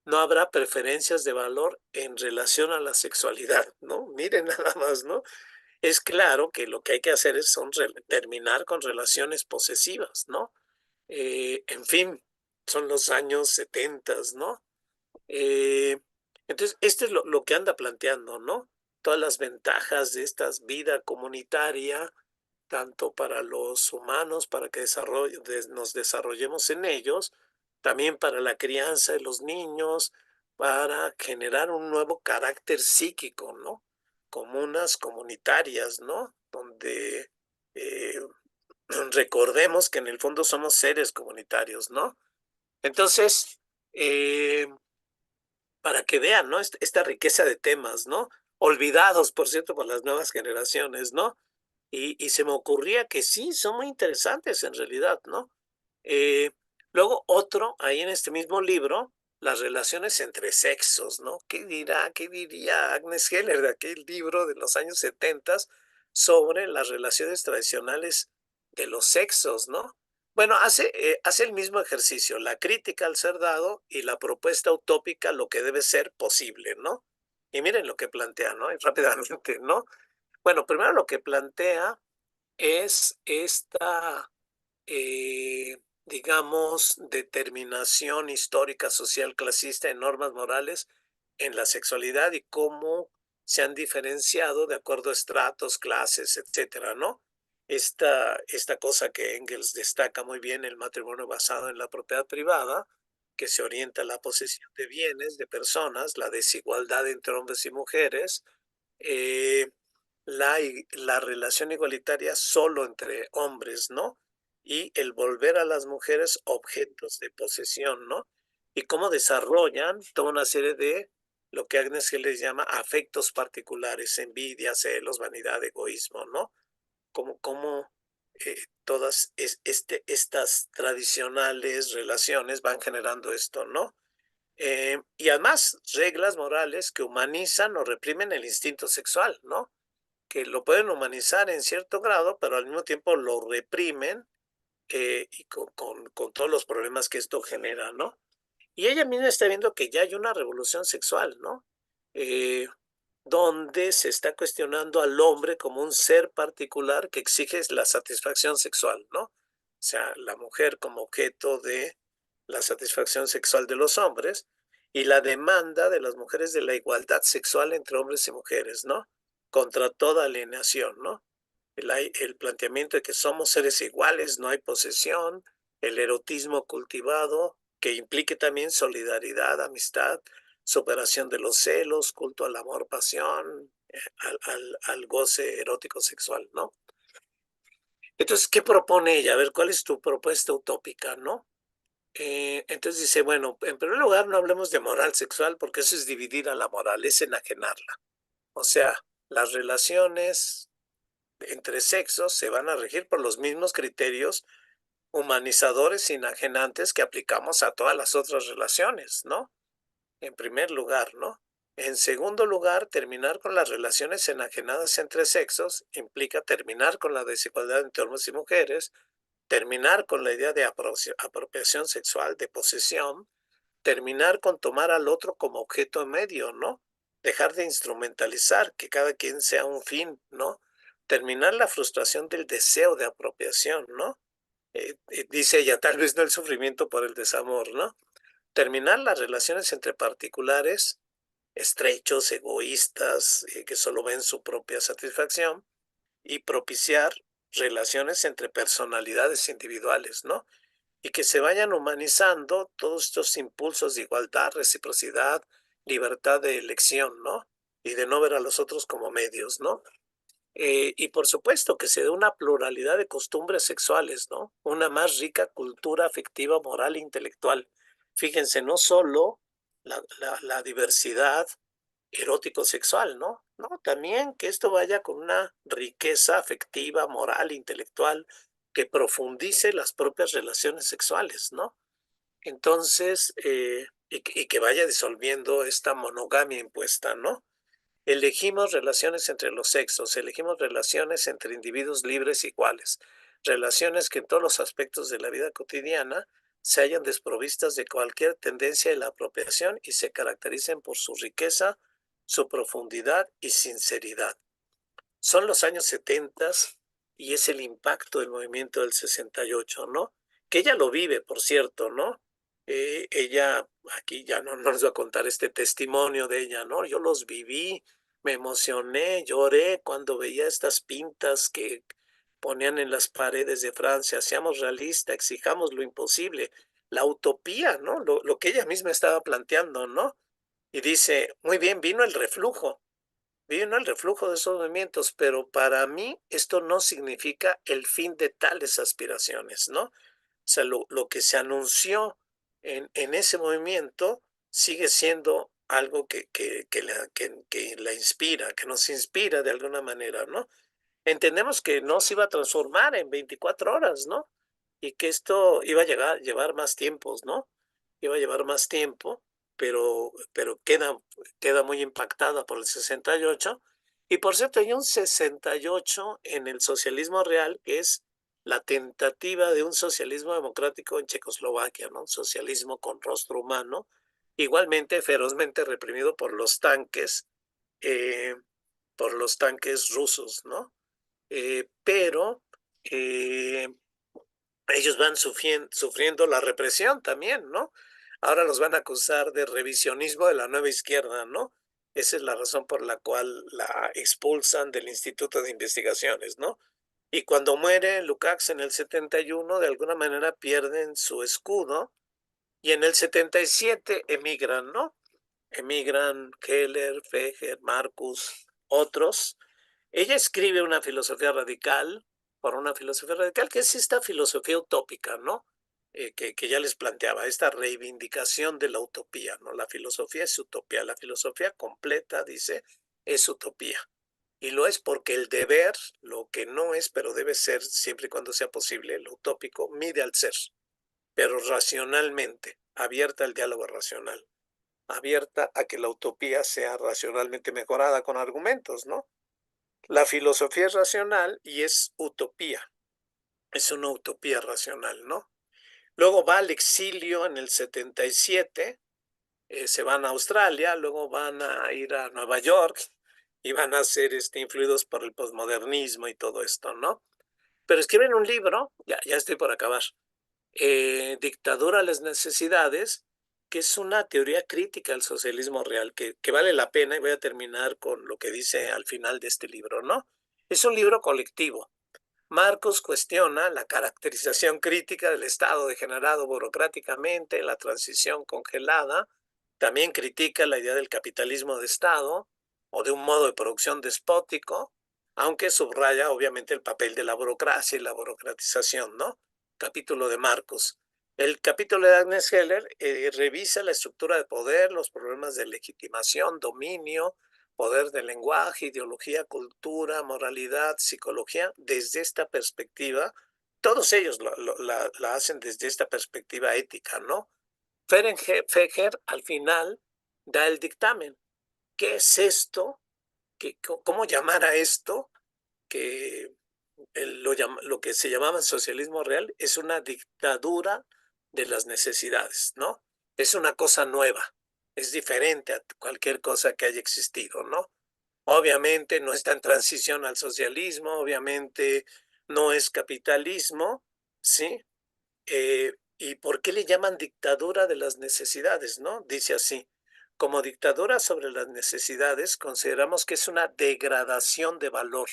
No habrá preferencias de valor en relación a la sexualidad, ¿no? Miren nada más, ¿no? Es claro que lo que hay que hacer es terminar con relaciones posesivas, ¿no? En fin, son los años 70, ¿no? Eh, entonces, esto es lo que anda planteando, ¿no? Todas las ventajas de esta vida comunitaria, tanto para los humanos, para que nos desarrollemos en ellos, también para la crianza de los niños, para generar un nuevo carácter psíquico, ¿no? Comunas comunitarias, ¿no? Donde eh, recordemos que en el fondo somos seres comunitarios, ¿no? Entonces, eh, para que vean, ¿no? Esta riqueza de temas, ¿no? Olvidados, por cierto, por las nuevas generaciones, ¿no? Y se me ocurría que sí, son muy interesantes en realidad, ¿no? Eh, Luego otro, ahí en este mismo libro, las relaciones entre sexos, ¿no? Qué diría Agnes Heller de aquel libro de los años 70 sobre las relaciones tradicionales de los sexos, ¿no? Bueno, hace el mismo ejercicio, la crítica al ser dado y la propuesta utópica, lo que debe ser posible, ¿no? Y miren lo que plantea, ¿no? Y rápidamente, ¿no? Bueno, primero lo que plantea es esta, digamos, determinación histórica, social, clasista en normas morales en la sexualidad y cómo se han diferenciado de acuerdo a estratos, clases, etcétera, ¿no? Esta cosa que Engels destaca muy bien, el matrimonio basado en la propiedad privada, que se orienta a la posesión de bienes, de personas, la desigualdad entre hombres y mujeres, eh, la relación igualitaria solo entre hombres, ¿no? Y el volver a las mujeres objetos de posesión, ¿no? Y cómo desarrollan toda una serie de lo que Agnes les llama afectos particulares, envidia, celos, vanidad, egoísmo, ¿no? Cómo todas estas tradicionales relaciones van generando esto, ¿no? Y además, reglas morales que humanizan o reprimen el instinto sexual, ¿no? Que lo pueden humanizar en cierto grado, pero al mismo tiempo lo reprimen y con todos los problemas que esto genera, ¿no? Y ella misma está viendo que ya hay una revolución sexual, ¿no? Eh, Donde se está cuestionando al hombre como un ser particular que exige la satisfacción sexual, ¿no? O sea, la mujer como objeto de la satisfacción sexual de los hombres y la demanda de las mujeres de la igualdad sexual entre hombres y mujeres, ¿no? Contra toda alienación, ¿no? El planteamiento de que somos seres iguales, no hay posesión, el erotismo cultivado, que implique también solidaridad, amistad, superación de los celos, culto al amor, pasión, al goce erótico sexual, ¿no? Entonces, ¿qué propone ella? A ver, ¿cuál es tu propuesta utópica, no? Entonces dice, bueno, en primer lugar, no hablemos de moral sexual porque eso es dividir a la moral, es enajenarla. O sea, las relaciones entre sexos se van a regir por los mismos criterios humanizadores y enajenantes que aplicamos a todas las otras relaciones, ¿no? En primer lugar, ¿no? En segundo lugar, terminar con las relaciones enajenadas entre sexos implica terminar con la desigualdad entre hombres y mujeres, terminar con la idea de apropiación sexual, de posesión, terminar con tomar al otro como objeto medio, ¿no? Dejar de instrumentalizar, que cada quien sea un fin, ¿no? Terminar la frustración del deseo de apropiación, ¿no? Dice ella, tal vez no el sufrimiento por el desamor, ¿no? Terminar las relaciones entre particulares, estrechos, egoístas, que solo ven su propia satisfacción, y propiciar relaciones entre personalidades individuales, ¿no? Y que se vayan humanizando todos estos impulsos de igualdad, reciprocidad, libertad de elección, ¿no? Y de no ver a los otros como medios, ¿no? Y por supuesto que se dé una pluralidad de costumbres sexuales, ¿no? Una más rica cultura afectiva, moral e intelectual. Fíjense, no solo la diversidad erótico-sexual, ¿no? No, también que esto vaya con una riqueza afectiva, moral, intelectual, que profundice las propias relaciones sexuales, ¿no? Entonces, y que vaya disolviendo esta monogamia impuesta, ¿no? Elegimos relaciones entre los sexos, elegimos relaciones entre individuos libres iguales, relaciones que en todos los aspectos de la vida cotidiana se hayan desprovistas de cualquier tendencia de la apropiación y se caractericen por su riqueza, su profundidad y sinceridad. Son los años 70 y es el impacto del movimiento del 68, ¿no? Que ella lo vive, por cierto, ¿no? Ella, aquí ya no nos va a contar este testimonio de ella, ¿no? Yo los viví, me emocioné, lloré cuando veía estas pintas que ponían en las paredes de Francia, seamos realistas, exijamos lo imposible, la utopía, ¿no? Lo que ella misma estaba planteando, ¿no? Y dice, muy bien, vino el reflujo de esos movimientos, pero para mí esto no significa el fin de tales aspiraciones, ¿no? O sea, lo que se anunció en ese movimiento sigue siendo algo que la inspira, que nos inspira de alguna manera, ¿no? Entendemos que no se iba a transformar en 24 horas, ¿no? Y que esto iba a llevar más tiempos, ¿no? Iba a llevar más tiempo, pero queda muy impactada por el 68. Y por cierto, hay un 68 en el socialismo real, que es la tentativa de un socialismo democrático en Checoslovaquia, ¿no? Un socialismo con rostro humano, igualmente ferozmente reprimido eh, por los tanques rusos, ¿no? Pero eh, ellos van sufriendo la represión también, ¿no? Ahora los van a acusar de revisionismo de la nueva izquierda, ¿no? Esa es la razón por la cual la expulsan del Instituto de Investigaciones, ¿no? Y cuando muere Lukács en el 71, de alguna manera pierden su escudo y en el 77 emigran, ¿no? Emigran Keller, Feger, Marcus, otros. Ella escribe una filosofía radical, por una filosofía radical, que es esta filosofía utópica, ¿no? Que ya les planteaba, esta reivindicación de la utopía, ¿no? La filosofía es utopía, la filosofía completa, dice, es utopía. Y lo es porque el deber, lo que no es, pero debe ser siempre y cuando sea posible, lo utópico, mide al ser, pero racionalmente, abierta al diálogo racional, abierta a que la utopía sea racionalmente mejorada con argumentos, ¿no? La filosofía es racional y es utopía, es una utopía racional, ¿no? Luego va al exilio en el 77, se van a Australia, luego van a ir a Nueva York y van a ser influidos por el posmodernismo y todo esto, ¿no? Pero escriben un libro, ya estoy por acabar, Dictadura a las necesidades, que es una teoría crítica al socialismo real, que vale la pena, y voy a terminar con lo que dice al final de este libro, ¿no? Es un libro colectivo. Marcos cuestiona la caracterización crítica del Estado degenerado burocráticamente, la transición congelada, también critica la idea del capitalismo de Estado, o de un modo de producción despótico, aunque subraya obviamente el papel de la burocracia y la burocratización, ¿no? Capítulo de Marcos. El capítulo de Agnes Heller revisa la estructura de poder, los problemas de legitimación, dominio, poder del lenguaje, ideología, cultura, moralidad, psicología, desde esta perspectiva. Todos ellos la hacen desde esta perspectiva ética, ¿no? Feger al final da el dictamen. ¿Qué es esto? ¿Cómo llamar a esto? Que lo que se llamaba socialismo real es una dictadura de las necesidades, ¿no? Es una cosa nueva, es diferente a cualquier cosa que haya existido, ¿no? Obviamente no está en transición al socialismo, obviamente no es capitalismo, ¿sí? ¿Y por qué le llaman dictadura de las necesidades, no? Dice así, como dictadura sobre las necesidades, consideramos que es una degradación de valor,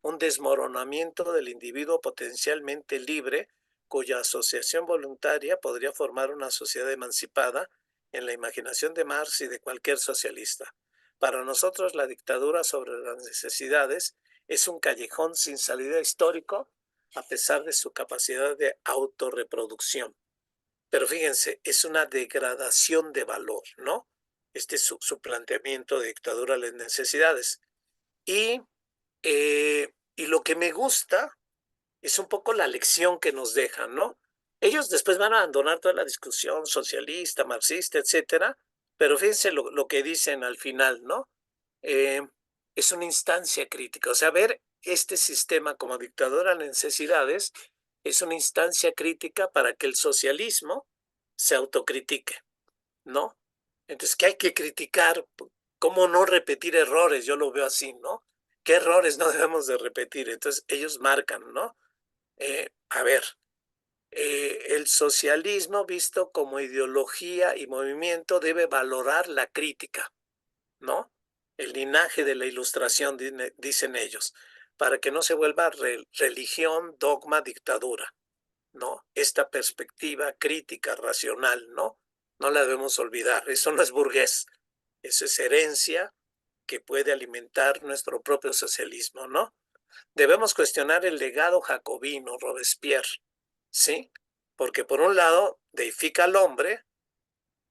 un desmoronamiento del individuo potencialmente libre, cuya asociación voluntaria podría formar una sociedad emancipada en la imaginación de Marx y de cualquier socialista. Para nosotros, la dictadura sobre las necesidades es un callejón sin salida histórico, a pesar de su capacidad de autorreproducción. Pero fíjense, es una degradación de valor, ¿no? Este es su planteamiento de dictadura de las necesidades. Y, y lo que me gusta es un poco la lección que nos dejan, ¿no? Ellos después van a abandonar toda la discusión socialista, marxista, etcétera, pero fíjense lo que dicen al final, ¿no? Eh, es una instancia crítica, o sea, ver este sistema como dictadura de necesidades es una instancia crítica para que el socialismo se autocritique, ¿no? Entonces, ¿qué hay que criticar? ¿Cómo no repetir errores? Yo lo veo así, ¿no? ¿Qué errores no debemos de repetir? Entonces, ellos marcan, ¿no? A ver, el socialismo visto como ideología y movimiento debe valorar la crítica, ¿no? El linaje de la ilustración, dicen ellos, para que no se vuelva religión, dogma, dictadura, ¿no? Esta perspectiva crítica, racional, ¿no? No la debemos olvidar. Eso no es burgués, eso es herencia que puede alimentar nuestro propio socialismo, ¿no? Debemos cuestionar el legado jacobino, Robespierre, ¿sí? Porque por un lado deifica al hombre,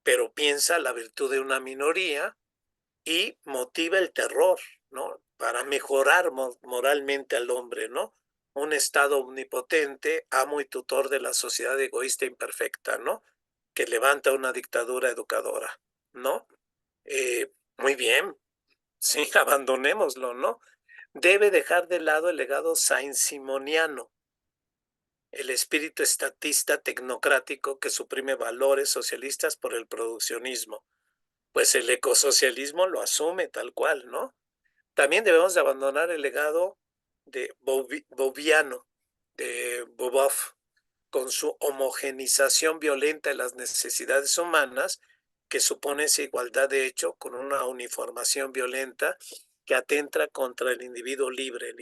pero piensa la virtud de una minoría y motiva el terror, ¿no? Para mejorar moralmente al hombre, ¿no? Un Estado omnipotente, amo y tutor de la sociedad egoísta e imperfecta, ¿no? Que levanta una dictadura educadora, ¿no? Muy bien, sí, abandonémoslo, ¿no? Debe dejar de lado el legado saint-simoniano, el espíritu estatista tecnocrático que suprime valores socialistas por el produccionismo. Pues el ecosocialismo lo asume tal cual, ¿no? También debemos de abandonar el legado de Boviano, de Bobov, con su homogenización violenta de las necesidades humanas, que supone esa igualdad de hecho con una uniformación violenta que atenta contra el individuo libre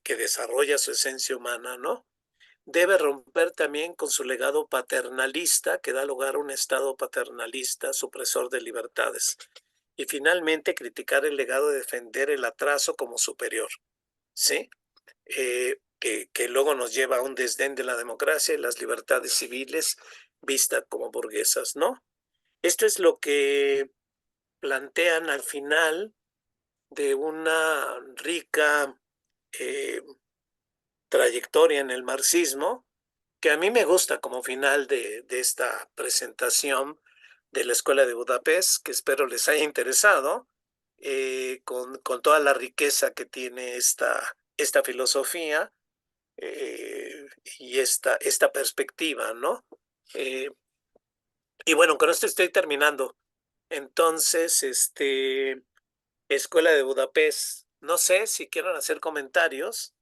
que desarrolla su esencia humana, ¿no? Debe romper también con su legado paternalista que da lugar a un Estado paternalista, supresor de libertades. Y finalmente criticar el legado de defender el atraso como superior, ¿sí? Que luego nos lleva a un desdén de la democracia y las libertades civiles vistas como burguesas, ¿no? Esto es lo que plantean al final de una rica eh, trayectoria en el marxismo, que a mí me gusta como final de esta presentación de la Escuela de Budapest, que espero les haya interesado, con toda la riqueza que tiene esta filosofía y esta perspectiva, ¿no? Eh, y bueno, con esto estoy terminando. Entonces, Escuela de Budapest, no sé si quieren hacer comentarios.